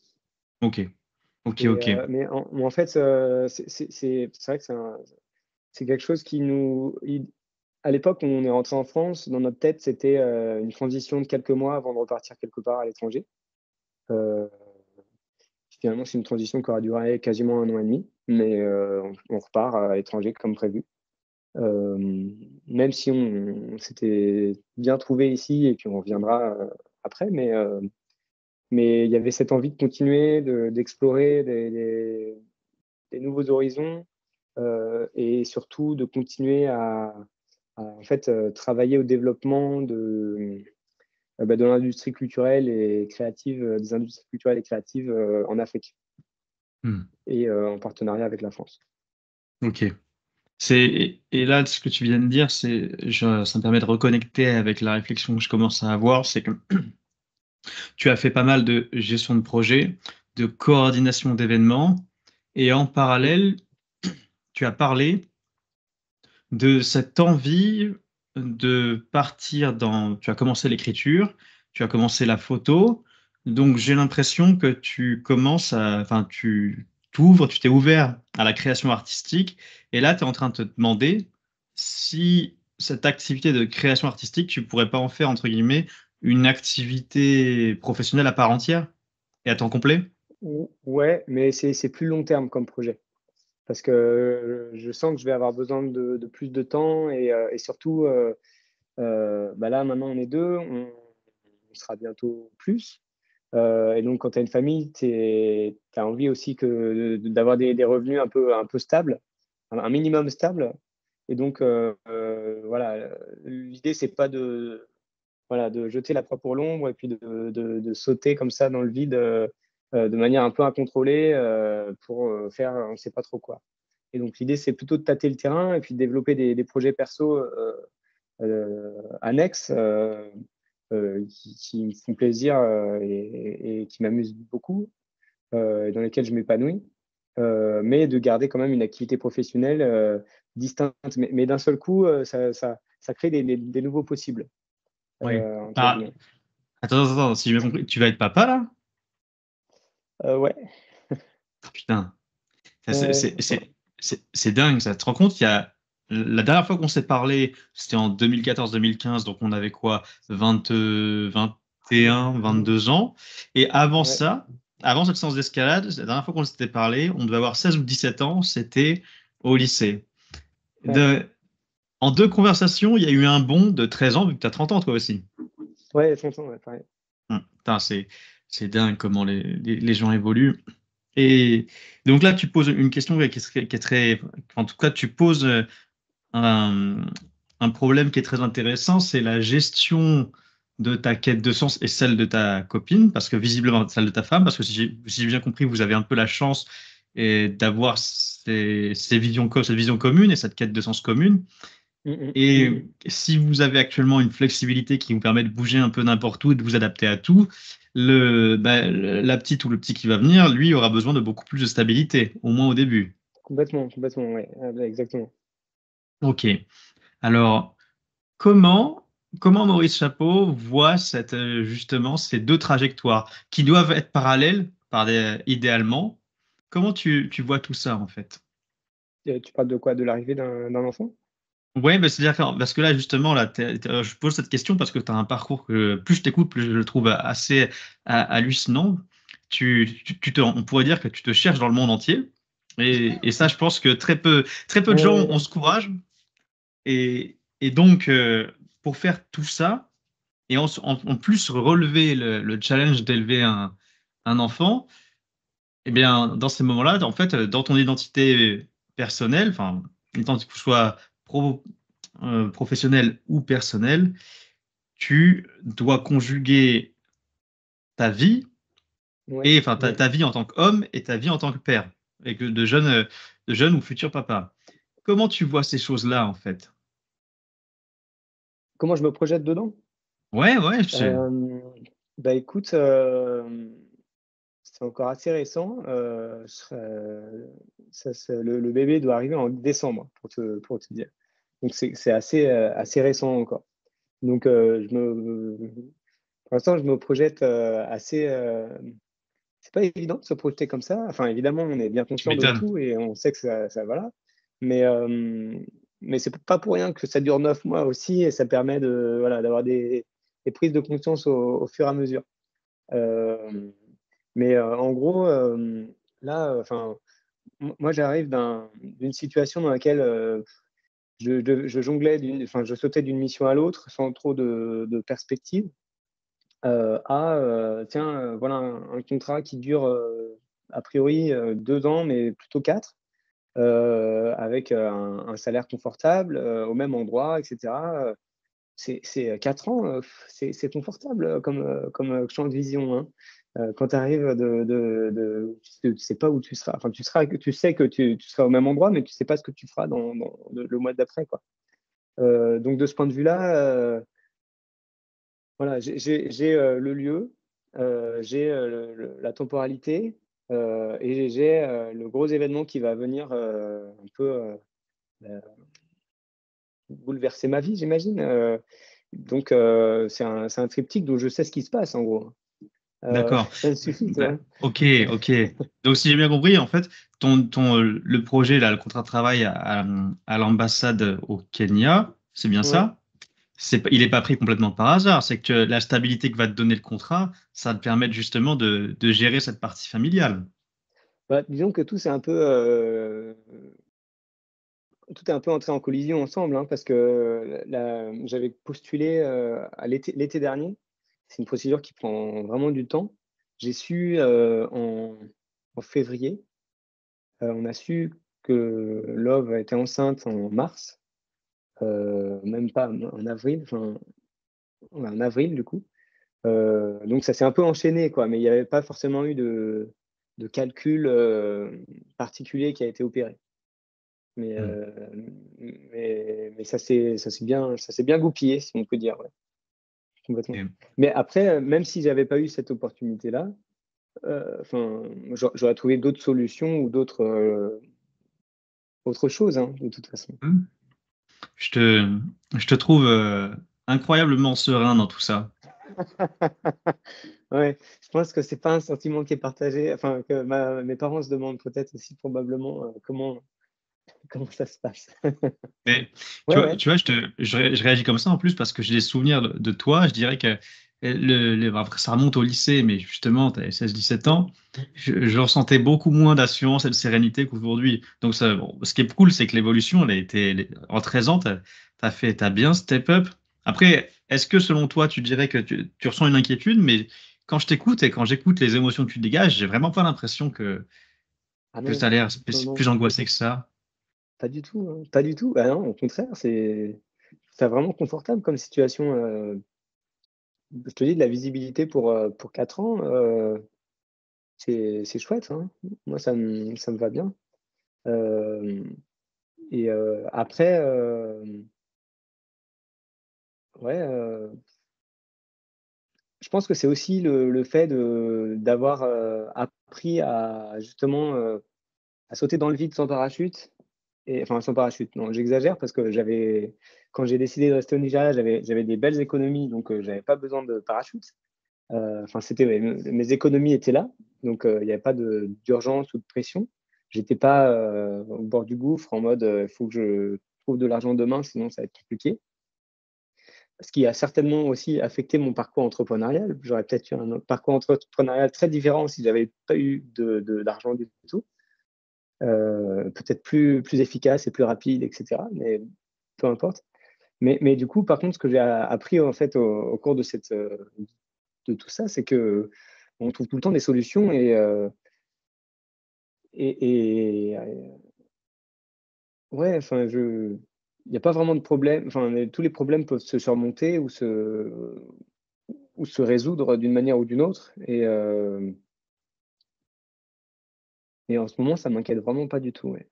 Ok, ok, ok. Mais en fait, c'est vrai que c'est quelque chose qui à l'époque, où on est rentré en France, dans notre tête, c'était une transition de quelques mois avant de repartir quelque part à l'étranger. Finalement, c'est une transition qui aura duré quasiment 1 an et demi, mais on repart à l'étranger comme prévu. Même si on s'était bien trouvé ici et puis on reviendra après, mais il y avait cette envie de continuer, d'explorer des nouveaux horizons et surtout de continuer à en fait, travailler au développement de l'industrie culturelle et créative, des industries culturelles et créatives en Afrique Hmm. et en partenariat avec la France. Ok. Et là, ce que tu viens de dire, ça me permet de reconnecter avec la réflexion que je commence à avoir, c'est que tu as fait pas mal de gestion de projet, de coordination d'événements, et en Mmh. parallèle, tu as parlé de cette envie de partir tu as commencé l'écriture, tu as commencé la photo, donc j'ai l'impression que tu t'es ouvert à la création artistique, et là, tu es en train de te demander si cette activité de création artistique, tu pourrais pas en faire, entre guillemets, une activité professionnelle à part entière et à temps complet? Ouais, mais c'est plus long terme comme projet. Parce que je sens que je vais avoir besoin de plus de temps et surtout, là, maintenant, on est 2, on sera bientôt plus. Et donc, quand tu as une famille, tu as envie aussi d'avoir des revenus un peu stables, un minimum stable. Et donc, voilà, l'idée, c'est pas de jeter la proie pour l'ombre et puis de sauter comme ça dans le vide de manière un peu incontrôlée pour faire on ne sait pas trop quoi. Et donc, l'idée, c'est plutôt de tâter le terrain et puis de développer des projets perso annexes qui me font plaisir et qui m'amusent beaucoup et dans lesquels je m'épanouis, mais de garder quand même une activité professionnelle distincte. Mais d'un seul coup, ça crée des nouveaux possibles, Oui. entre guillemets. Attends, si j'ai bien compris, tu vas être papa là? Ouais, Ah, putain, ça, ouais, c'est dingue, ça. Tu te rends compte, la dernière fois qu'on s'est parlé, c'était en 2014-2015, donc on avait quoi, 21, 22 ans. Et avant ouais, ça, avant cette séance d'escalade, la dernière fois qu'on s'était parlé, on devait avoir 16 ou 17 ans, c'était au lycée. ouais. De- En deux conversations, il y a eu un bond de 13 ans, vu que tu as 30 ans toi aussi. Ouais, tonton, ouais, pareil. Putain, c'est dingue comment les gens évoluent. Et donc là, tu poses une question qui est très, en tout cas, tu poses un, un problème qui est très intéressant, c'est la gestion de ta quête de sens et celle de ta copine, parce que visiblement celle de ta femme, parce que si j'ai bien compris, vous avez un peu la chance d'avoir cette vision commune et cette quête de sens commune. Mm, Et si vous avez actuellement une flexibilité qui vous permet de bouger un peu n'importe où et de vous adapter à tout, la petite ou le petit qui va venir, lui, aura besoin de beaucoup plus de stabilité, au moins au début. Complètement, complètement, ouais, exactement. Ok. Alors, comment, comment Maurice Chapeau voit justement ces deux trajectoires qui doivent être parallèles idéalement? Comment tu vois tout ça en fait? Tu parles de quoi? De l'arrivée d'un enfant? Oui, c'est-à-dire parce que là, justement, là, je pose cette question parce que tu as un parcours que plus je t'écoute, plus je le trouve assez hallucinant. On pourrait dire que tu te cherches dans le monde entier. Et ça, je pense que très peu de gens ont Ouais, ce courage. Et donc, pour faire tout ça, et en plus relever le challenge d'élever un enfant, Eh bien, dans ces moments-là, en fait, dans ton identité personnelle, enfin, étant que ce soit professionnelle ou personnelle, tu dois conjuguer ta vie Ouais, et enfin ouais. ta vie en tant qu'homme et ta vie en tant que père, et que de jeune ou futur papa. Comment tu vois ces choses-là, en fait? Comment je me projette dedans? Ouais, ouais, Hem, Bah, écoute, c'est encore assez récent, je serais ça se le bébé doit arriver en décembre pour te dire. Donc c'est assez, assez récent encore. Donc pour l'instant, je me projette, assez, c'est pas évident de se projeter comme ça. Enfin, évidemment, on est bien tu conscient de m'étonnes. tout et on sait que ça voilà. Mais, mais c'est pas pour rien que ça dure 9 mois aussi et ça permet de voilà, d'avoir des prises de conscience au fur et à mesure. Hem, mais, en gros, là, enfin, moi j'arrive d'une situation dans laquelle, je jonglais je sautais d'une mission à l'autre sans trop de perspective. Tiens, voilà un contrat qui dure, a priori, 2 ans, mais plutôt 4, avec, un salaire confortable, au même endroit et cetera, c'est 4 ans, c'est confortable, comme champ de vision, hein. Quand tu arrives de tu sais pas où tu seras, enfin tu sais que tu seras au même endroit, mais tu sais pas ce que tu feras dans le mois d'après, quoi. Donc de ce point de vue-là, voilà, le lieu, j'ai, la temporalité, et j'ai, le gros événement qui va venir, un peu, bah, bouleverser ma vie, j'imagine, donc c'est un triptyque dont je sais ce qui se passe, en gros. D'accord. Ça me suffit, tu Bah, vois? ok, ok. Donc, si j'ai bien compris, en fait, le projet, là, le contrat de travail à l'ambassade au Kenya, c'est bien Ouais. ça? Il n'est pas pris complètement par hasard. C'est que la stabilité que va te donner le contrat, ça va te permettre justement de gérer cette partie familiale. Bah, disons que tout est un peu entré en collision ensemble, hein, parce que j'avais postulé, à l'été dernier. C'est une procédure qui prend vraiment du temps. J'ai su, en février, on a su que Love était enceinte en mars, même pas en avril, enfin, ouais, en avril du coup. Donc ça s'est un peu enchaîné quoi, mais il n'y avait pas forcément eu de calcul, particulier qui a été opéré. Mais, Hmm. mais ça s'est bien goupillé, si on peut dire, ouais, complètement. Et- Mais après, même si j'avais pas eu cette opportunité-là, enfin, j'aurais trouvé d'autres solutions ou autre chose, hein, de toute façon. hmm. Je te, je te trouve incroyablement serein dans tout ça. Ouais, je pense que c'est pas un sentiment qui est partagé, enfin, que mes parents se demandent peut-être aussi probablement, comment ça se passe. Mais Ouais, ouais. tu vois, je réagis comme ça en plus parce que j'ai des souvenirs de toi. Je dirais que après, ça remonte au lycée, mais justement, tu avais 16-17 ans. Je ressentais beaucoup moins d'assurance et de sérénité qu'aujourd'hui. Donc, ça, bon, ce qui est cool, c'est que l'évolution, en 13 ans, t'as bien step up. Après, est-ce que selon toi, tu dirais que tu ressens une inquiétude, mais quand je t'écoute et quand j'écoute les émotions que tu dégages, j'ai vraiment pas l'impression Ah que tu non, as l'air non, non, plus angoissé que ça. pas du tout, hein, pas du tout. Ah non, au contraire, c'est vraiment confortable comme situation, je te dis de la visibilité pour 4 ans, c'est chouette, hein. Moi, ça me va bien. Hem et après, ouais, je pense que c'est aussi le fait d'avoir, appris à justement, à sauter dans le vide sans parachute et enfin sans parachute, non, j'exagère parce que quand j'ai décidé de rester au Nigeria, j'avais des belles économies, donc j'avais pas besoin de parachute. Enfin, c'était ouais, mes économies étaient là, donc il y avait pas d'urgence ou de pression. J'étais pas, au bord du gouffre en mode, «Il faut que je trouve de l'argent demain, sinon ça va être compliqué». Ce qui a certainement aussi affecté mon parcours entrepreneurial. J'aurais peut-être eu un autre parcours entrepreneurial très différent si j'avais pas eu d'argent du tout. Peut-être plus efficace et plus rapide et cetera, mais peu importe. Mais du coup, par contre, ce que j'ai appris en fait au cours de tout ça, c'est qu'on trouve tout le temps des solutions et et ouais, enfin, il n'y a pas vraiment de problème. Enfin, tous les problèmes peuvent se surmonter ou se résoudre d'une manière ou d'une autre. Et en ce moment, ça m'inquiète vraiment pas du tout. Ouais.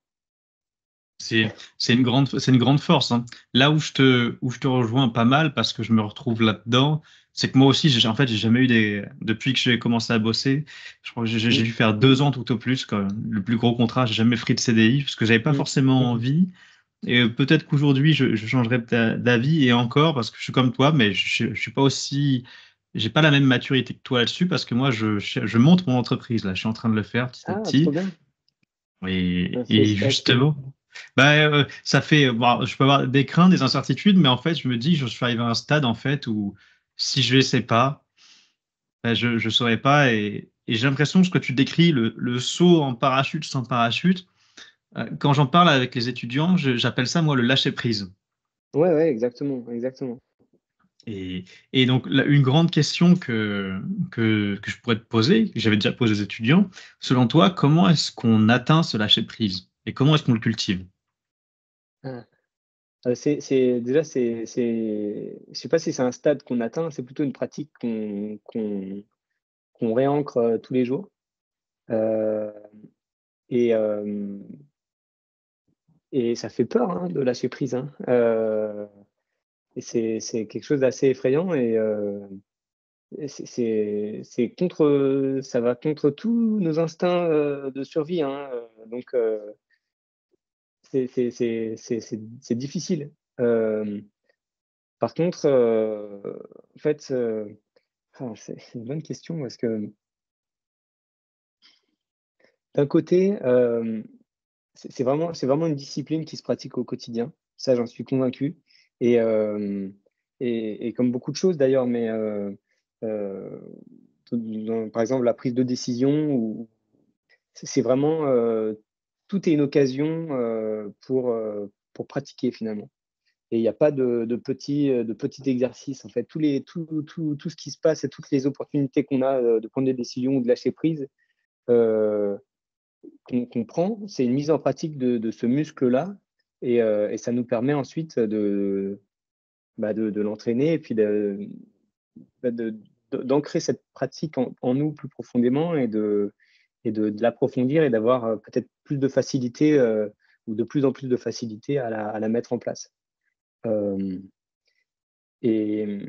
C'est une grande force, hein. Là où je te rejoins pas mal parce que je me retrouve là-dedans, c'est que moi aussi, en fait, j'ai jamais eu depuis que j'ai commencé à bosser, je crois que j'ai Mm, dû faire 2 ans tout au plus, quand même. Le plus gros contrat, j'ai jamais pris de CDI parce que j'avais pas mm, forcément envie. Et peut-être qu'aujourd'hui, je changerai d'avis et encore parce que je suis comme toi, mais je suis pas aussi, j'ai pas la même maturité que toi là-dessus parce que moi, je monte mon entreprise là. Je suis en train de le faire petit à Ah, trop petit. bien. Et Félicitations. justement, ça fait, bon, je peux avoir des craintes, des incertitudes, mais en fait, je me dis, je suis arrivé à un stade en fait où si je ne sais pas, je ne saurais pas. Et j'ai l'impression que ce que tu décris, le saut en parachute sans parachute, quand j'en parle avec les étudiants, j'appelle ça moi le lâcher prise. Ouais, ouais, exactement, exactement. Et, et donc, une grande question que je pourrais te poser, que j'avais déjà posée aux étudiants, selon toi, comment est-ce qu'on atteint ce lâcher prise et comment est-ce qu'on le cultive? Ah. Déjà, je sais pas si c'est un stade qu'on atteint, c'est plutôt une pratique qu'on réancre tous les jours. Euh, et, euh, et ça fait peur hein, de lâcher prise. Hein. Et c'est quelque chose d'assez effrayant et ça va contre tous nos instincts de survie. Hein. Donc, c'est difficile. Par contre, en fait, c'est une bonne question parce que d'un côté, c'est vraiment une discipline qui se pratique au quotidien. Ça, j'en suis convaincu. Et, et comme beaucoup de choses d'ailleurs, mais euh, par exemple la prise de décision, c'est vraiment tout est une occasion pour pratiquer finalement. Et il n'y a pas de petits exercices. En fait, tout ce qui se passe et toutes les opportunités qu'on a de prendre des décisions ou de lâcher prise, euh, qu'on prend, c'est une mise en pratique de ce muscle-là. Et ça nous permet ensuite de l'entraîner et puis bah, de- d'ancrer cette pratique en nous plus profondément et de l'approfondir et d'avoir peut-être plus de facilité ou de plus en plus de facilité à la mettre en place. Euh, et,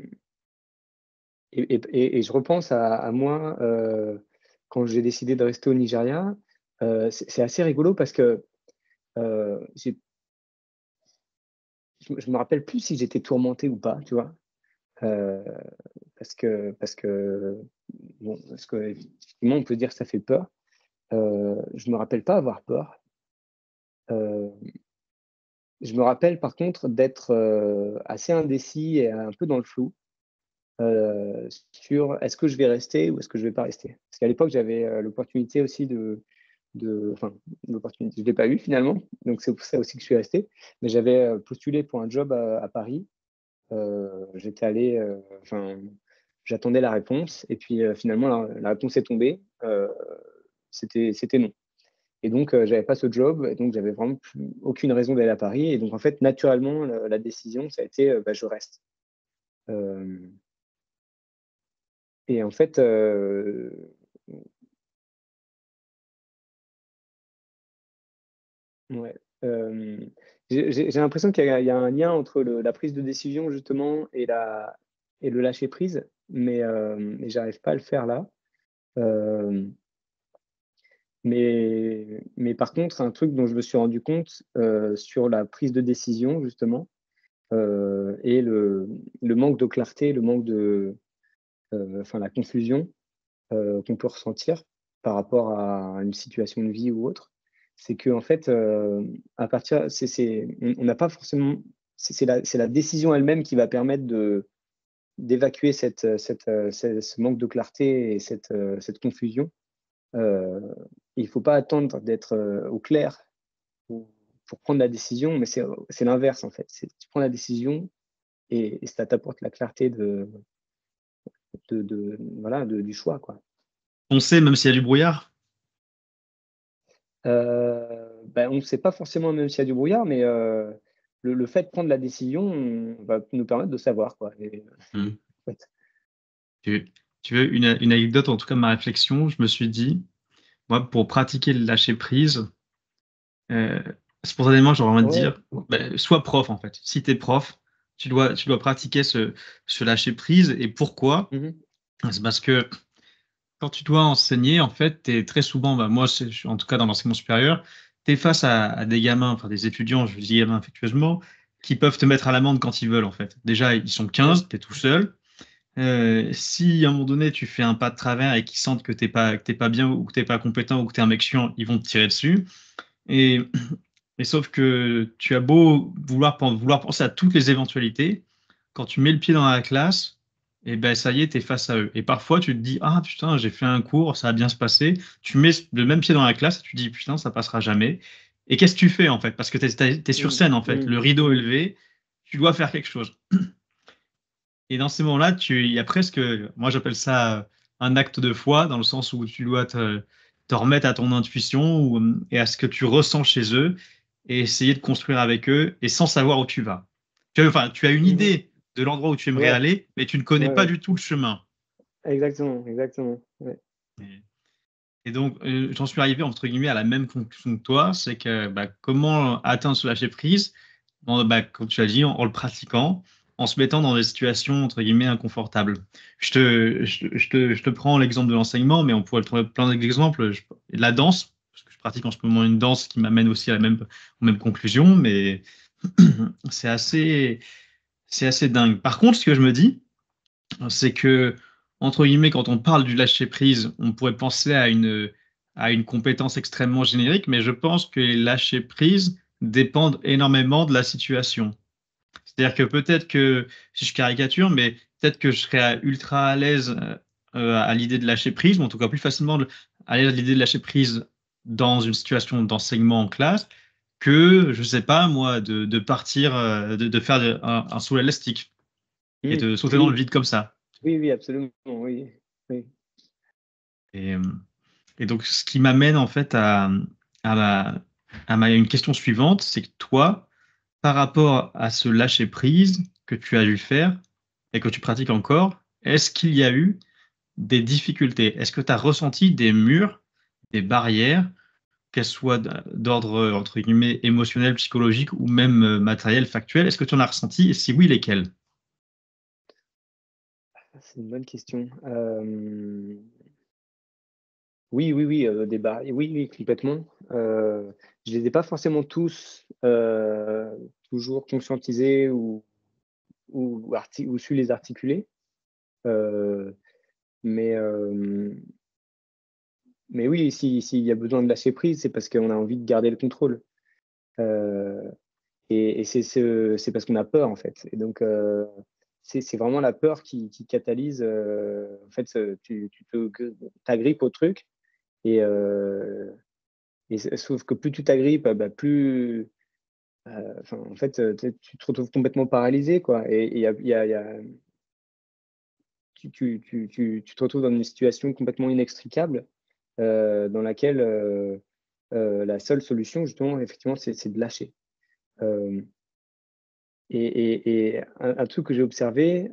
et je repense à moi quand j'ai décidé de rester au Nigeria. C'est assez rigolo parce que je me rappelle plus si j'étais tourmenté ou pas, tu vois. Euh, parce que effectivement, on peut dire que ça fait peur. Je me rappelle pas avoir peur. Euh, je me rappelle par contre d'être assez indécis et un peu dans le flou sur est-ce que je vais rester ou est-ce que je vais pas rester. Parce qu'à l'époque, j'avais l'opportunité aussi enfin, l'opportunité, je ne l'ai pas eu finalement, donc c'est pour ça aussi que je suis resté. Mais j'avais postulé pour un job à Paris. J'étais allé, enfin, j'attendais la réponse et puis finalement la réponse est tombée. C'était non. Et donc j'avais pas ce job et donc j'avais vraiment aucune raison d'aller à Paris. Et donc en fait naturellement la décision ça a été je reste. Euh, et en fait ouais, j'ai l'impression qu'il y a un lien entre la prise de décision justement et le lâcher prise, mais j'arrive pas à le faire là. Euh, mais par contre, un truc dont je me suis rendu compte sur la prise de décision, justement, et le manque de clarté, le manque enfin, la confusion qu'on peut ressentir par rapport à une situation de vie ou autre, c'est que en fait, à partir, on n'a pas forcément, c'est la décision elle-même qui va permettre d'évacuer ce manque de clarté et cette confusion. Euh, il ne faut pas attendre d'être au clair pour prendre la décision, mais c'est l'inverse en fait. Tu prends la décision et ça t'apporte la clarté voilà, du choix. Quoi. On sait, même s'il y a du brouillard. On ne sait pas forcément même s'il y a du brouillard, mais le fait de prendre la décision va nous permettre de savoir, quoi. Hmm. En fait. Tu veux une anecdote, en tout cas ma réflexion, je me suis dit, moi, pour pratiquer le lâcher prise, euh, spontanément, j'aurais envie de Ouais. dire, sois prof en fait. Si tu es prof, tu dois pratiquer ce lâcher prise. Et pourquoi? Mhm. C'est parce que quand tu dois enseigner, en fait, tu es très souvent, moi, en tout cas dans l'enseignement supérieur, tu es face à des gamins, enfin des étudiants, je dis gamins affectueusement, qui peuvent te mettre à l'amende quand ils veulent en fait. Déjà, ils sont Ouais. 15, tu es tout seul. Si à un moment donné tu fais un pas de travers et qu'ils sentent que t'es pas bien ou que t'es pas compétent ou que t'es un mec chiant, ils vont te tirer dessus. Et, et sauf que tu as beau vouloir penser à toutes les éventualités, quand tu mets le pied dans la classe, et ben ça y est, t'es face à eux. Et parfois tu te dis, ah putain, j'ai fait un cours, ça va bien se passer. Tu mets le même pied dans la classe et tu te dis, putain, ça passera jamais. Et qu'est-ce que tu fais en fait? Parce que t'es sur Mhm. scène en fait, Mhm. le rideau est levé, tu dois faire quelque chose. Et dans ces moments-là, il y a presque, moi j'appelle ça un acte de foi, dans le sens où tu dois te remettre à ton intuition et à ce que tu ressens chez eux et essayer de construire avec eux et sans savoir où tu vas. Enfin, tu as une Mhm. idée de l'endroit où tu aimerais Ouais, aller, mais tu ne connais ouais, pas ouais. du tout le chemin. Exactement, exactement. Ouais. Et, et donc, j'en suis arrivé, entre guillemets, à la même conclusion que toi, c'est que comment atteindre ce lâcher-prise? Bon, comme tu as dit, en le pratiquant, en se mettant dans des situations, entre guillemets, inconfortables. Je te prends l'exemple de l'enseignement, mais on pourrait trouver plein d'exemples. La danse, parce que je pratique en ce moment une danse qui m'amène aussi aux mêmes conclusions, mais c'est assez, c'est assez dingue. Par contre, ce que je me dis, c'est que, entre guillemets, quand on parle du lâcher-prise, on pourrait penser à une compétence extrêmement générique, mais je pense que les lâcher-prise dépendent énormément de la situation. C'est-à-dire que peut-être que, si je caricature, mais peut-être que je serais ultra à l'aise à l'idée de lâcher prise, ou en tout cas plus facilement à l'aise à l'idée de lâcher prise dans une situation d'enseignement en classe, que, je sais pas, moi, de partir, de faire un saut élastique et Mhm. de sauter dans le Oui, vide comme ça. oui, oui, absolument. Oui, oui. Et, et donc, ce qui m'amène en fait à une question suivante, c'est que toi, par rapport à ce lâcher prise que tu as dû faire et que tu pratiques encore, est-ce qu'il y a eu des difficultés? Est-ce que tu as ressenti des murs, des barrières, qu'elles soient d'ordre, entre guillemets, émotionnel, psychologique ou même matériel, factuel? Est-ce que tu en as ressenti? Et si oui, lesquels? C'est une bonne question. Oui, oui, oui, oui, oui, complètement. Je les ai pas forcément tous toujours conscientisés ou su les articuler. Euh, mais, euh, mais oui, s'il y a besoin de lâcher prise, c'est parce qu'on a envie de garder le contrôle. Euh, et c'est parce qu'on a peur, en fait. Et donc, c'est vraiment la peur qui catalyse. En fait, t'agrippes au truc. Et, sauf que plus tu t'agrippes, plus, en fait, tu te retrouves complètement paralysé, quoi. Et tu te retrouves dans une situation complètement inextricable, dans laquelle la seule solution, justement, effectivement, c'est de lâcher. Euh, et un truc que j'ai observé,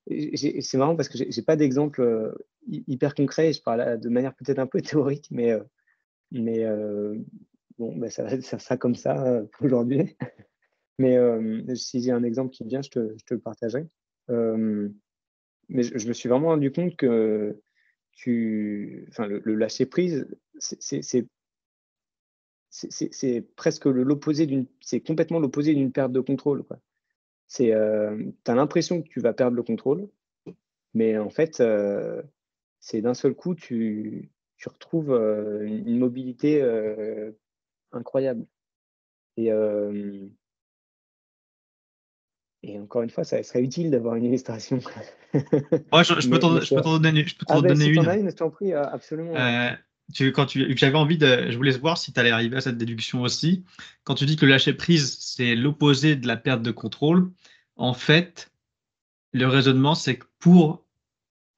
c'est marrant parce que j'ai pas d'exemple hyper concret. Je parle de manière peut-être un peu théorique, mais bon, ça sera comme ça pour aujourd'hui. Mais si j'ai un exemple qui me vient, je te le partagerai. Euh, mais je me suis vraiment rendu compte que le lâcher prise, c'est presque c'est complètement l'opposé d'une perte de contrôle, quoi. T'as l'impression que tu vas perdre le contrôle, mais en fait, c'est d'un seul coup, tu retrouves une mobilité incroyable. Et, euh, et encore une fois, ça serait utile d'avoir une illustration. Moi, je peux Mais t'en c'est je peux vrai. t'en donner, je peux Ah t'en ben, donner si tu en une. as une, je t'en prie, absolument. Ouais. Euh, j'avais envie je voulais voir si tu allais arriver à cette déduction aussi. Quand tu dis que le lâcher prise, c'est l'opposé de la perte de contrôle, en fait, le raisonnement, c'est que pour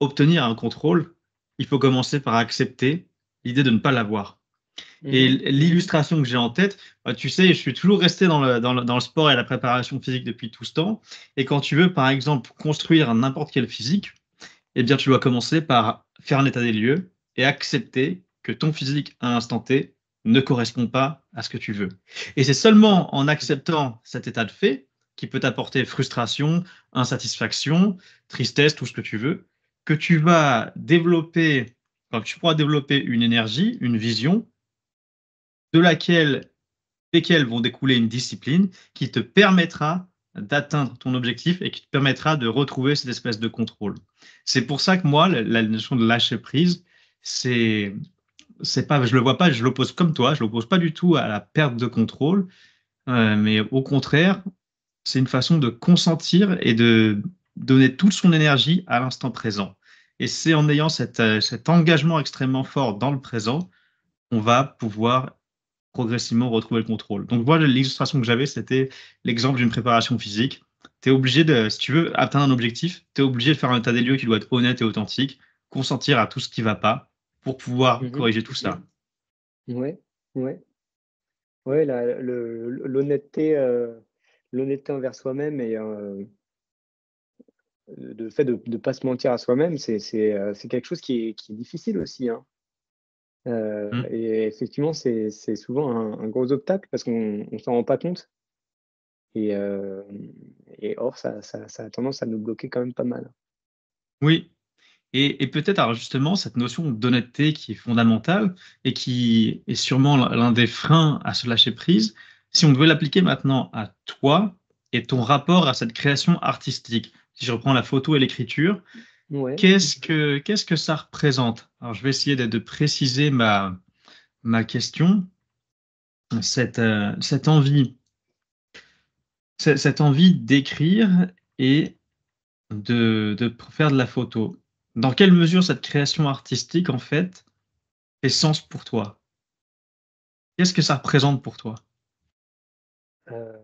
obtenir un contrôle, il faut commencer par accepter l'idée de ne pas l'avoir. Et Mhm. l'illustration que j'ai en tête, tu sais, je suis toujours resté dans le sport et la préparation physique depuis tout ce temps. Et quand tu veux, par exemple, construire n'importe quel physique, eh bien, tu dois commencer par faire un état des lieux et accepter que ton physique à l'instant T ne correspond pas à ce que tu veux. Et c'est seulement en acceptant cet état de fait qui peut t'apporter frustration, insatisfaction, tristesse, tout ce que tu veux, que tu vas développer, enfin, que tu pourras développer une énergie, une vision de laquelle, desquelles vont découler une discipline qui te permettra d'atteindre ton objectif et qui te permettra de retrouver cette espèce de contrôle. C'est pour ça que moi, la notion de lâcher prise, c'est, c'est pas, je le vois pas, je l'oppose comme toi, je l'oppose pas du tout à la perte de contrôle, mais au contraire, c'est une façon de consentir et de donner toute son énergie à l'instant présent. Et c'est en ayant cet engagement extrêmement fort dans le présent qu'on va pouvoir progressivement retrouver le contrôle. Donc voilà, l'illustration que j'avais, c'était l'exemple d'une préparation physique. Tu es obligé de, si tu veux atteindre un objectif, tu es obligé de faire un état des lieux qui doit être honnête et authentique, consentir à tout ce qui ne va pas pour pouvoir Mhm. corriger tout ça. Ouais, ouais, ouais, l'honnêteté envers soi-même et le fait de ne pas se mentir à soi-même, c'est quelque chose qui est difficile aussi, hein. Hmm. Et effectivement, c'est souvent un gros obstacle parce qu'on ne s'en rend pas compte. Et, euh, et or, ça a tendance à nous bloquer quand même pas mal. Oui, et peut-être alors justement cette notion d'honnêteté qui est fondamentale et qui est sûrement l'un des freins à se lâcher prise, si on devait l'appliquer maintenant à toi et ton rapport à cette création artistique, si je reprends la photo et l'écriture, Ouais. qu'est-ce que ça représente? Alors, je vais essayer de préciser ma question. Cette envie, cette envie d'écrire et de faire de la photo. Dans quelle mesure cette création artistique, en fait, fait sens pour toi? Qu'est-ce que ça représente pour toi? Euh,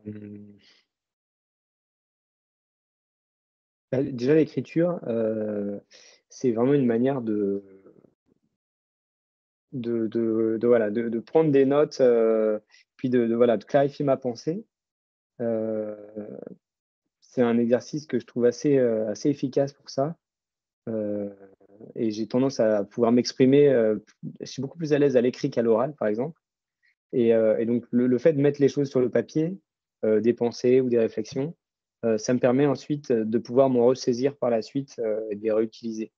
Déjà, l'écriture, c'est vraiment une manière voilà, de prendre des notes, puis voilà, de clarifier ma pensée. Euh, c'est un exercice que je trouve assez efficace pour ça. Euh, et j'ai tendance à pouvoir m'exprimer. Je suis beaucoup plus à l'aise à l'écrit qu'à l'oral, par exemple. Et donc, le fait de mettre les choses sur le papier, des pensées ou des réflexions, ça me permet ensuite de pouvoir m'en ressaisir par la suite et de les réutiliser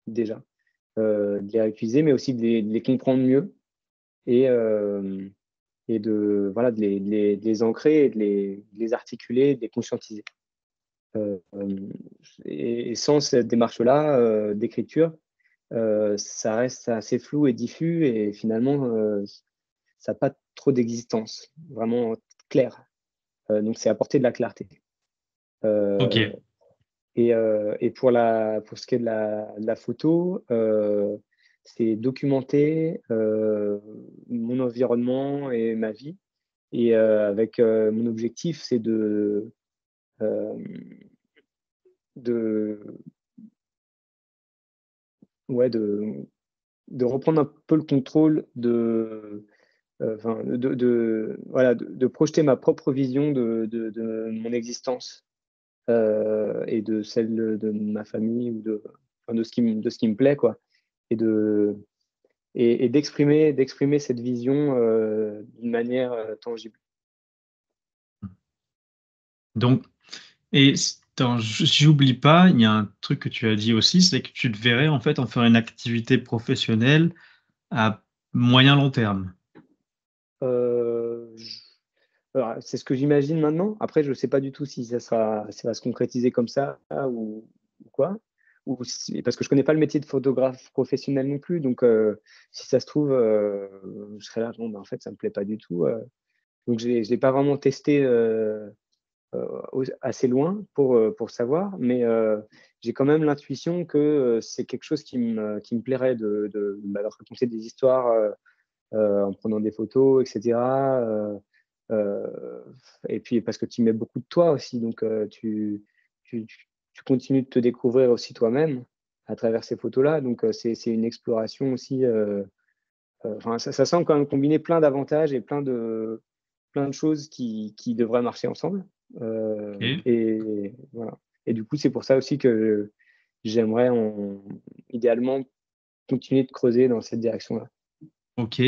déjà. De les réutiliser, mais aussi de les comprendre mieux et et voilà, de les ancrer et de les articuler, de les conscientiser. Euh, euh, et sans cette démarche-là d'écriture, ça reste assez flou et diffus et finalement, ça n'a pas trop d'existence vraiment claire. Donc, c'est apporter de la clarté. Ok. Euh, et pour ce qui est de la photo, c'est documenter mon environnement et ma vie. Et avec mon objectif, c'est euh, de, ouais, de reprendre un peu le contrôle enfin, voilà, de projeter ma propre vision de mon existence et de celle de ma famille ou enfin, de ce qui me plaît, quoi. Et d'exprimer cette vision d'une manière tangible. Donc, et si j'oublie pas, il y a un truc que tu as dit aussi, c'est que tu te verrais en fait en faire une activité professionnelle à moyen long terme. Euh, je- alors, c'est ce que j'imagine maintenant. Après, je ne sais pas du tout si ça va se concrétiser comme ça ou quoi. Parce que je ne connais pas le métier de photographe professionnel non plus. Donc, si ça se trouve, je serais là, non, mais en fait, ça ne me plaît pas du tout. Donc, je ne l'ai pas vraiment testé assez loin pour savoir. Mais j'ai quand même l'intuition que c'est quelque chose qui me plairait de raconter des histoires en prenant des photos, etc. Euh, et puis parce que tu y mets beaucoup de toi aussi, donc tu continues de te découvrir aussi toi-même à travers ces photos-là. Donc c'est une exploration aussi ça semble quand même combiner plein d'avantages et plein de choses qui devraient marcher ensemble. Ok. Et voilà. Et du coup, c'est pour ça aussi que j'aimerais idéalement continuer de creuser dans cette direction-là. Ok.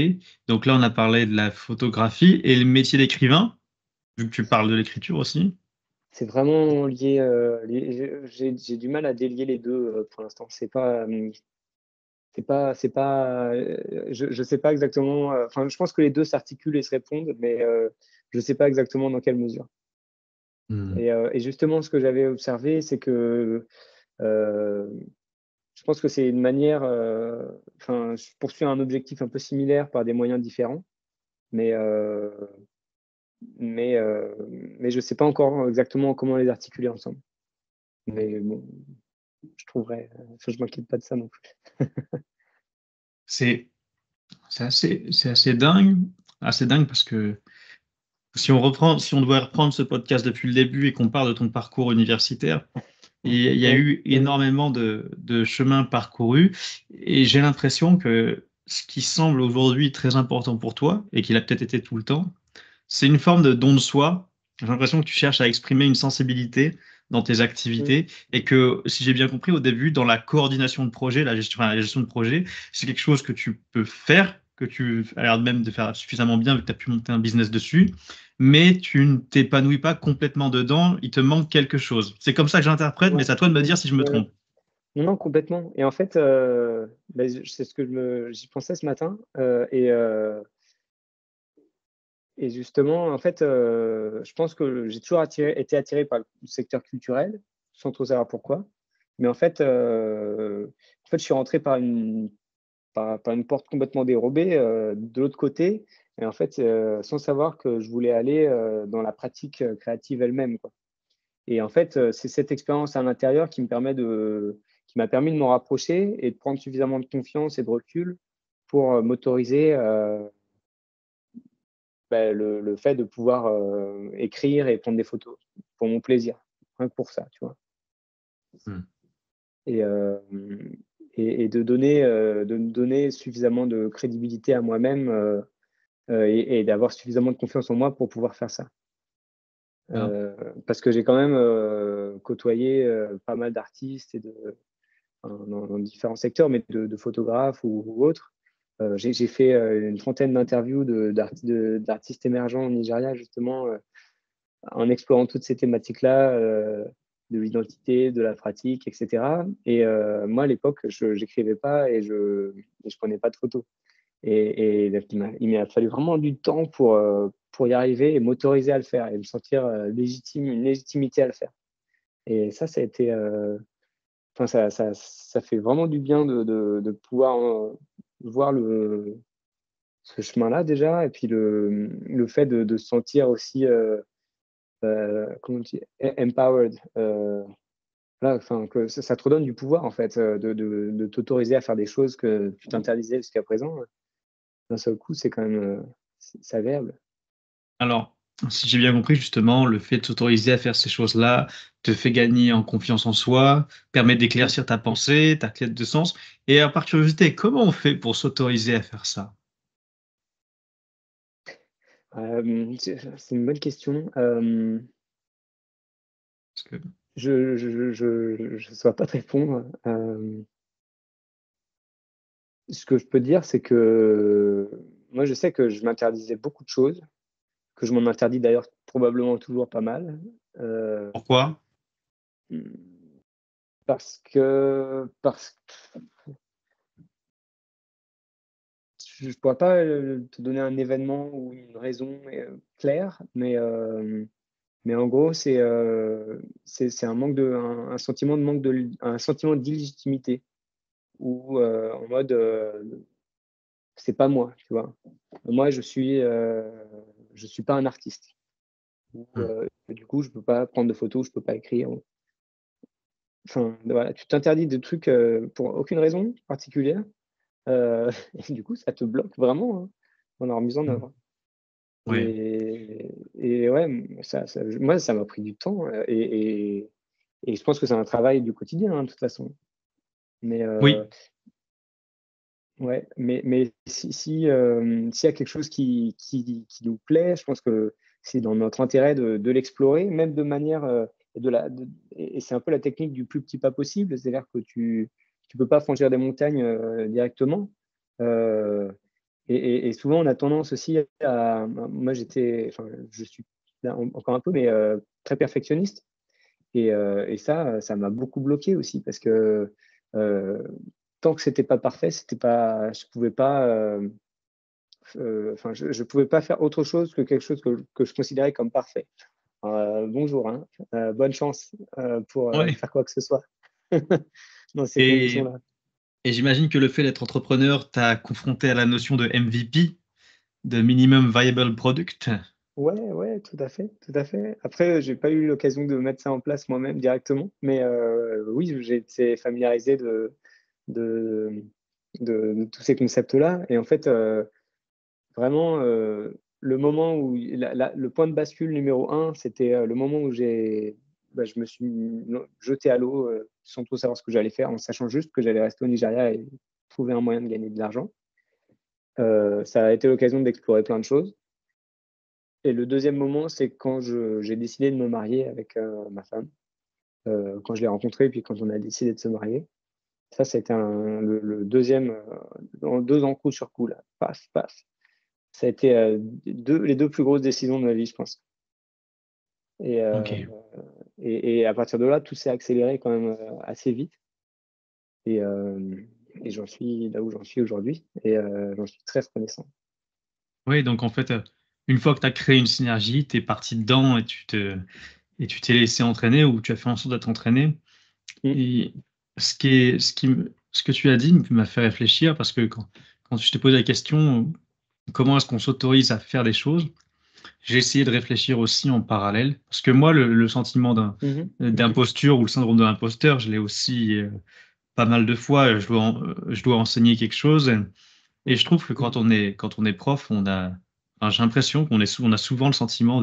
Donc là, on a parlé de la photographie et le métier d'écrivain, vu que tu parles de l'écriture aussi. C'est vraiment lié. J'ai du mal à délier les deux pour l'instant. Je sais pas exactement. Enfin, je pense que les deux s'articulent et se répondent, mais je sais pas exactement dans quelle mesure. Hmm. Et justement, ce que j'avais observé, c'est que euh, je pense que c'est une manière. Enfin, je poursuis un objectif un peu similaire par des moyens différents, mais euh, mais je sais pas encore exactement comment les articuler ensemble. Mais bon, je trouverai. Je m'inquiète pas de ça non plus. C'est c'est assez dingue parce que si on doit reprendre ce podcast depuis le début et qu'on parle de ton parcours universitaire, il y a Oui, eu oui, énormément de chemins parcourus et j'ai l'impression que ce qui semble aujourd'hui très important pour toi et qu'il a peut-être été tout le temps, c'est une forme de don de soi. J'ai l'impression que tu cherches à exprimer une sensibilité dans tes oui, activités et que, si j'ai bien compris au début, dans la coordination de projet, la gestion de projet, c'est quelque chose que tu peux faire, que tu as l'air même de faire suffisamment bien vu que tu as pu monter un business dessus, mais tu ne t'épanouis pas complètement dedans, il te manque quelque chose. C'est comme ça que j'interprète, mais ouais, c'est à toi de me oui, dire si je me ouais, ouais. trompe. Non, non, complètement. Et en fait, c'est ce que j'y pensais ce matin. Et justement, en fait, je pense que j'ai toujours été attiré par le secteur culturel, sans trop savoir pourquoi. Mais en fait, je suis rentré par une porte complètement dérobée de l'autre côté. Et en fait, sans savoir que je voulais aller dans la pratique créative elle-même, quoi. Et en fait, c'est cette expérience à l'intérieur qui m'a permis de m'en rapprocher et de prendre suffisamment de confiance et de recul pour m'autoriser le fait de pouvoir écrire et prendre des photos pour mon plaisir, rien que pour ça, tu vois. Hmm. Et, euh, et de me donner suffisamment de crédibilité à moi-même et d'avoir suffisamment de confiance en moi pour pouvoir faire ça. Bien. Euh, Parce que j'ai quand même côtoyé pas mal d'artistes dans différents secteurs, mais de photographes ou autres. J'ai fait une trentaine d'interviews d'artistes émergents au Nigeria, justement, en explorant toutes ces thématiques-là, de l'identité, de la pratique, etc. Et moi, à l'époque, je n'écrivais pas et je prenais pas de photos. Donc, il m'a fallu vraiment du temps pour y arriver et m'autoriser à le faire et me sentir une légitimité à le faire. Et ça a été, enfin, ça fait vraiment du bien de pouvoir voir ce chemin-là déjà, et puis le fait de se sentir aussi, comment on dit, empowered. Voilà, enfin, que ça te redonne du pouvoir, en fait, de t'autoriser à faire des choses que tu t'interdisais jusqu'à présent. D'un seul coup, c'est quand même c'est agréable. Alors, si j'ai bien compris, justement, le fait de s'autoriser à faire ces choses-là te fait gagner en confiance en soi, permet Mm. d'éclaircir ta pensée, ta quête de sens. Et par curiosité, comment on fait pour s'autoriser à faire ça? C'est une bonne question. Parce que, Je saurais pas te répondre. Ce que je peux dire, c'est que moi, je sais que je m'interdisais beaucoup de choses, que je m'en interdis d'ailleurs probablement toujours pas mal. Euh, pourquoi? parce que je ne pourrais pas te donner un événement ou une raison claire, mais en gros, c'est un sentiment de un sentiment d'illégitimité ou en mode c'est pas moi, tu vois. Moi, je suis pas un artiste. Ou, Hmm. du coup, je peux pas prendre de photos, je peux pas écrire. Enfin, voilà, tu t'interdis des trucs pour aucune raison particulière. Et du coup, ça te bloque vraiment hein, dans leur mise en Hmm. œuvre. Oui. Et ouais, moi, ça m'a pris du temps et je pense que c'est un travail du quotidien, hein, de toute façon. Mais, Oui. Ouais, mais s'il y a quelque chose qui nous plaît, je pense que c'est dans notre intérêt de l'explorer, même de manière, et c'est un peu la technique du plus petit pas possible, c'est-à-dire que tu peux pas franchir des montagnes directement. Euh, et souvent, on a tendance aussi moi enfin, je suis là encore un peu, mais très perfectionniste. Et ça m'a beaucoup bloqué aussi parce que euh, tant que c'était pas parfait, je pouvais pas, enfin, je pouvais pas faire autre chose que quelque chose que je considérais comme parfait. Bonjour, hein, bonne chance pour Ouais. faire quoi que ce soit dans ces Et, conditions-là. et j'imagine que le fait d'être entrepreneur t'a confronté à la notion de MVP, de Minimum Viable Product. Ouais, ouais, tout à fait, tout à fait. Après, j'ai pas eu l'occasion de mettre ça en place moi-même directement, mais oui, j'ai été familiarisé de, de tous ces concepts-là. Et en fait, vraiment, le moment où le point de bascule numéro un, c'était le moment où je me suis jeté à l'eau sans trop savoir ce que j'allais faire, en sachant juste que j'allais rester au Nigeria et trouver un moyen de gagner de l'argent. Ça a été l'occasion d'explorer plein de choses. Et le deuxième moment, c'est quand j'ai décidé de me marier avec ma femme, quand je l'ai rencontrée, et puis quand on a décidé de se marier. Ça, c'était le deuxième, en deux en coup sur coup, là. Paf, paf. Ça a été les deux plus grosses décisions de ma vie, je pense. Et, Ok. et à partir de là, tout s'est accéléré quand même assez vite. Et, et j'en suis là où j'en suis aujourd'hui. Et j'en suis très reconnaissant. Oui, donc en fait, une fois que tu as créé une synergie, tu es parti dedans et tu t'es laissé entraîner ou tu as fait en sorte d'être entraîné. Mm. Et ce que tu as dit m'a fait réfléchir parce que quand je t'ai posé la question, comment est-ce qu'on s'autorise à faire des choses, j'ai essayé de réfléchir aussi en parallèle. Parce que moi, le sentiment Mhm. d'imposture ou le syndrome de l'imposteur, je l'ai aussi pas mal de fois. Je dois enseigner quelque chose. Et je trouve que quand on est prof, enfin, j'ai l'impression on a souvent le sentiment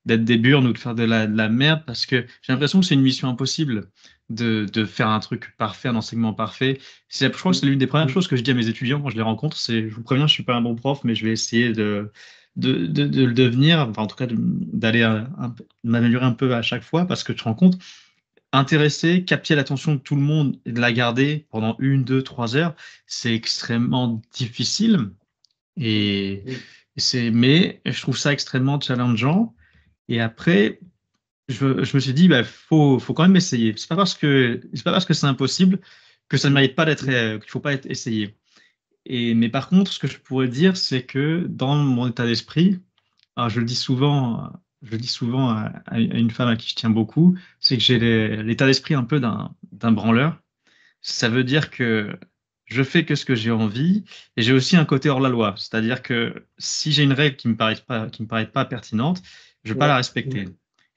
d'être des burnes ou de faire de la merde parce que j'ai l'impression que c'est une mission impossible de faire un truc parfait, un enseignement parfait. Je crois que c'est Mm. l'une des premières choses que je dis à mes étudiants quand je les rencontre, c'est, je vous préviens, je suis pas un bon prof, mais je vais essayer de le devenir, enfin, en tout cas, d'aller m'améliorer un peu à chaque fois parce que tu te rends compte, intéresser, capter l'attention de tout le monde et de la garder pendant une, deux, 3 heures, c'est extrêmement difficile. Et, mais je trouve ça extrêmement challengeant. Et après, je me suis dit, bah, faut quand même essayer. C'est pas parce que c'est impossible que ça ne Mm. mérite pas d'être, qu'il faut pas être essayé. Mais par contre, ce que je pourrais dire, c'est que dans mon état d'esprit, alors je le dis souvent à une femme à qui je tiens beaucoup, c'est que j'ai l'état d'esprit un peu d'un branleur. Ça veut dire que je fais que ce que j'ai envie et j'ai aussi un côté hors la loi. C'est-à-dire que si j'ai une règle qui me paraît pas pertinente, je vais pas la Ouais. respecter.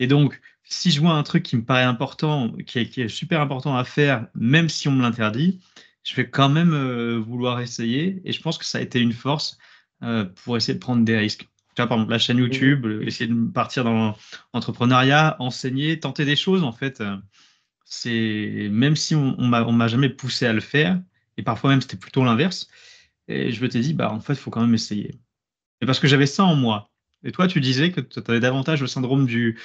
Et donc, si je vois un truc qui me paraît important, qui est super important à faire, même si on me l'interdit, je vais quand même vouloir essayer. Et je pense que ça a été une force pour essayer de prendre des risques. Tu vois, par exemple, la chaîne Mhm. YouTube, essayer de partir dans l'entrepreneuriat, enseigner, tenter des choses, en fait. C'est même si on m'a jamais poussé à le faire, et parfois même c'était plutôt l'inverse. Et je me t'ai dit, bah en fait, il faut quand même essayer. Et parce que j'avais ça en moi. Et toi, tu disais que tu avais davantage le syndrome du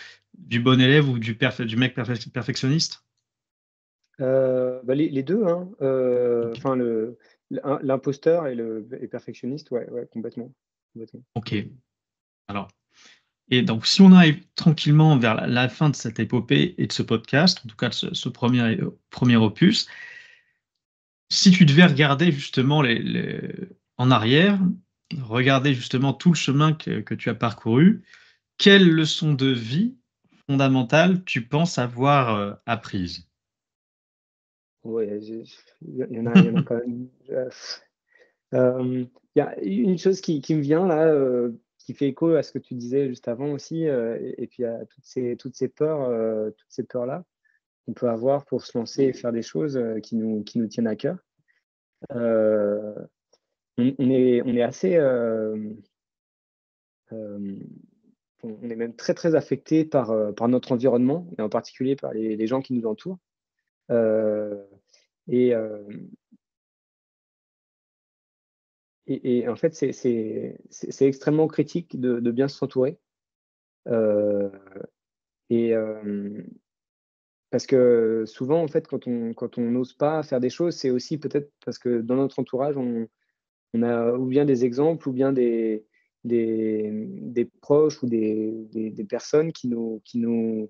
bon élève ou du mec perfectionniste. Bah, les deux, hein. Ok. Enfin, l'imposteur et perfectionniste, ouais, ouais, complètement. Complètement. Ok. Alors, et donc, si on arrive tranquillement vers la fin de cette épopée et de ce podcast, en tout cas de ce premier opus, si tu devais regarder justement en arrière, regarder justement tout le chemin que tu as parcouru, quelle leçon de vie fondamentale tu penses avoir apprise? Ouais, il y en a quand même. Il y a une chose qui me vient là, qui fait écho à ce que tu disais juste avant aussi, et puis à toutes ces peurs, toutes ces peurs-là qu'on peut avoir pour se lancer et faire des choses qui nous tiennent à cœur. Euh, on est assez, euh, on est même très très affecté par notre environnement et en particulier par les gens qui nous entourent. Euh, et en fait, c'est extrêmement critique de bien s'entourer. Euh, et parce que souvent, en fait, quand on n'ose pas faire des choses, c'est aussi peut-être parce que dans notre entourage, on a ou bien des exemples ou bien des proches ou des personnes qui nous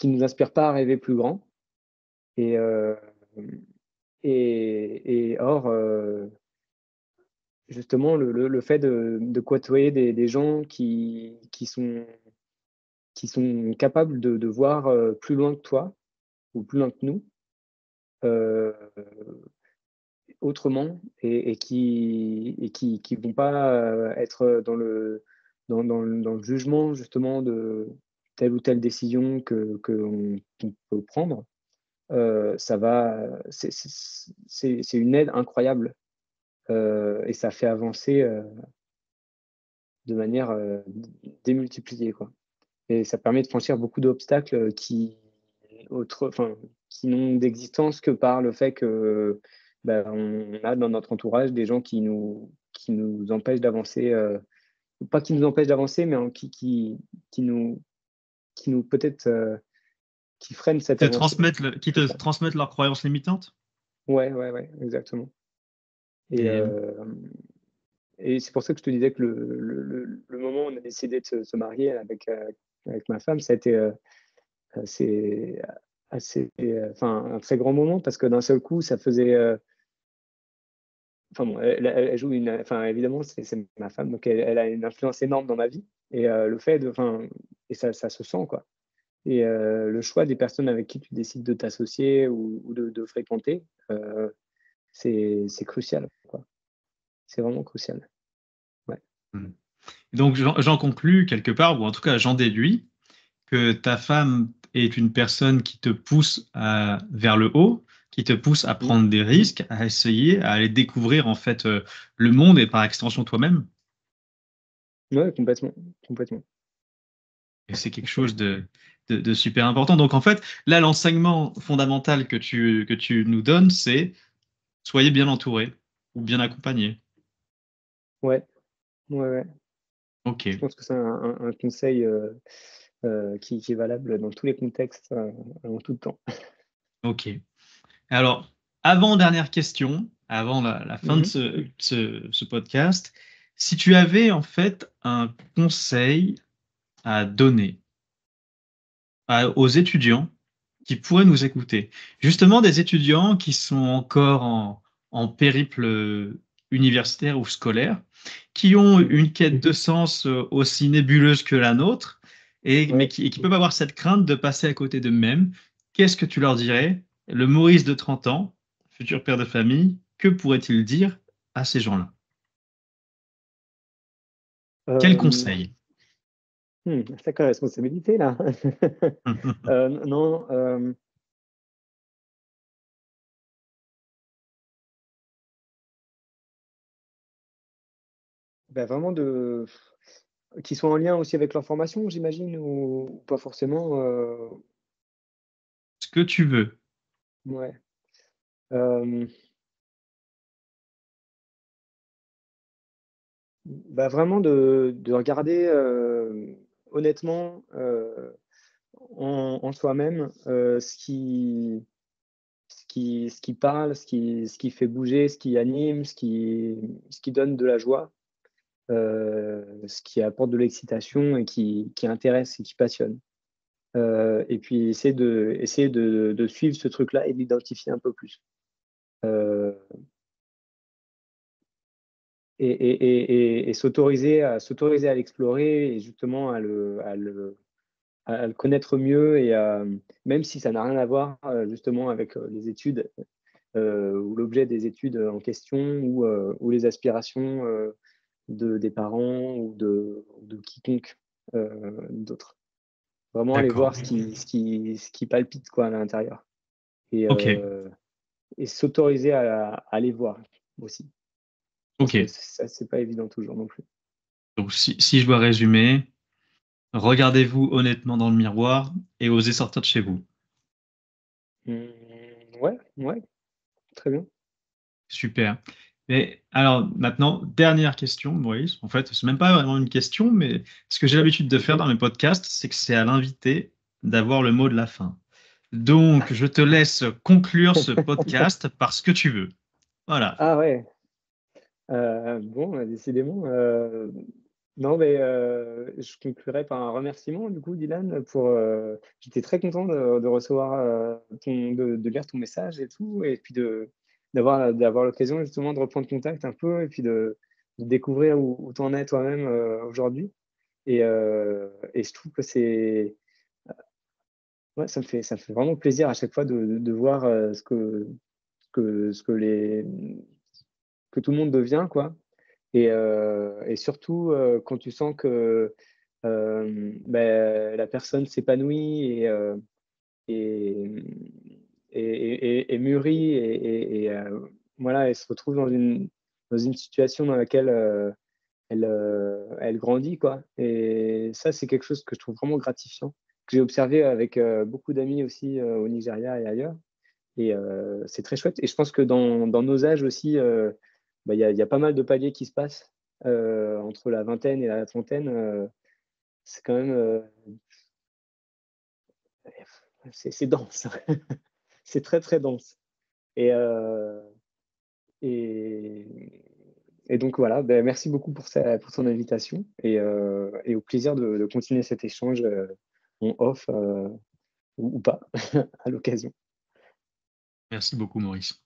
inspirent pas à rêver plus grand. Et, or, justement, le fait de côtoyer des gens qui sont capables de voir plus loin que toi ou plus loin que nous, euh, autrement, qui vont pas être dans le jugement justement de telle ou telle décision qu'on peut prendre. Ça va, c'est une aide incroyable, et ça fait avancer de manière démultipliée, quoi. Et ça permet de franchir beaucoup d'obstacles enfin, qui n'ont d'existence que par le fait que on a dans notre entourage des gens qui nous empêchent d'avancer, pas qui nous empêchent d'avancer, mais qui nous peut-être qui freinent cette avancée. Qui C'est te ça. transmettent leurs croyances limitantes? Ouais, exactement. Et, Et, et c'est pour ça que je te disais que le moment où on a décidé de se marier avec ma femme, ça a été assez, enfin, un très grand moment parce que d'un seul coup, ça faisait. Enfin bon, elle joue enfin évidemment, c'est ma femme, donc elle a une influence énorme dans ma vie. Et le fait enfin, et ça se sent, quoi. Et le choix des personnes avec qui tu décides de t'associer ou de fréquenter, c'est crucial, quoi. C'est vraiment crucial. Ouais. donc, j'en conclus quelque part, ou en tout cas, j'en déduis que ta femme est une personne qui te pousse vers le haut, qui te pousse à Mm. prendre des risques, à essayer, à aller découvrir en fait le monde et par extension toi-même. Ouais, complètement, complètement. Et c'est quelque chose de super important. Donc en fait, là, l'enseignement fondamental que tu nous donnes, c'est soyez bien entourés ou bien accompagnés. Ouais, ouais. Je Ok, pense que c'est un conseil qui est valable dans tous les contextes, en tout temps. ok. Alors, avant-dernière question, avant la fin de Mhm. ce podcast, si tu avais en fait un conseil à donner aux étudiants qui pourraient nous écouter, justement des étudiants qui sont encore en périple universitaire ou scolaire, qui ont Mhm. une quête de sens aussi nébuleuse que la nôtre, Ouais. et qui peuvent avoir cette crainte de passer à côté d'eux-mêmes, qu'est-ce que tu leur dirais? Le Maurice de 30 ans, futur père de famille, que pourrait-il dire à ces gens-là? Quel Euh, conseil? Sacrée responsabilité, là. Non, vraiment qui sont en lien aussi avec leur formation, j'imagine, ou pas forcément. Ce que tu veux. Ouais. Euh, Vraiment de regarder honnêtement en soi-même ce qui parle, ce qui fait bouger, ce qui anime, ce qui donne de la joie, ce qui apporte de l'excitation et qui intéresse et qui passionne. Et puis essayer de suivre ce truc-là et d'identifier un peu plus. Euh, et s'autoriser à l'explorer et justement à le connaître mieux même si ça n'a rien à voir justement avec les études ou l'objet des études en question ou les aspirations des parents ou de quiconque d'autre. Vraiment aller D'accord. voir ce qui palpite, quoi, à l'intérieur et, Ok, euh, et s'autoriser à aller voir aussi parce ok. que ça, c'est pas évident toujours non plus. Donc si je dois résumer, regardez-vous honnêtement dans le miroir et osez sortir de chez vous. Ouais, très bien. Super. Mais alors maintenant, dernière question, Maurice. En fait, c'est même pas vraiment une question, mais ce que j'ai l'habitude de faire Ok. dans mes podcasts, c'est que c'est à l'invité d'avoir le mot de la fin. Donc, je te laisse conclure ce podcast par ce que tu veux. Voilà. Ah ouais. Bon, bah, décidément. Non, mais je conclurai par un remerciement, du coup, Dylan, pour. J'étais très content de recevoir, de lire ton message et tout, et puis d'avoir l'occasion justement de reprendre contact un peu, et puis de découvrir où tu en es toi-même aujourd'hui. Et je trouve que c'est. Ouais, ça me fait vraiment plaisir à chaque fois de voir ce que tout le monde devient, quoi. Et surtout, quand tu sens que la personne s'épanouit et, et mûrit voilà, elle se retrouve dans une situation dans laquelle elle grandit, quoi. Et ça, c'est quelque chose que je trouve vraiment gratifiant, que j'ai observé avec beaucoup d'amis aussi au Nigeria et ailleurs. Et c'est très chouette. Et je pense que dans nos âges aussi, il y a pas mal de paliers qui se passent entre la vingtaine et la trentaine. C'est quand même c'est dense. C'est très, très dense. Et, et, et donc voilà, ben, merci beaucoup pour ton invitation et au plaisir de continuer cet échange en off ou pas à l'occasion. Merci beaucoup, Maurice.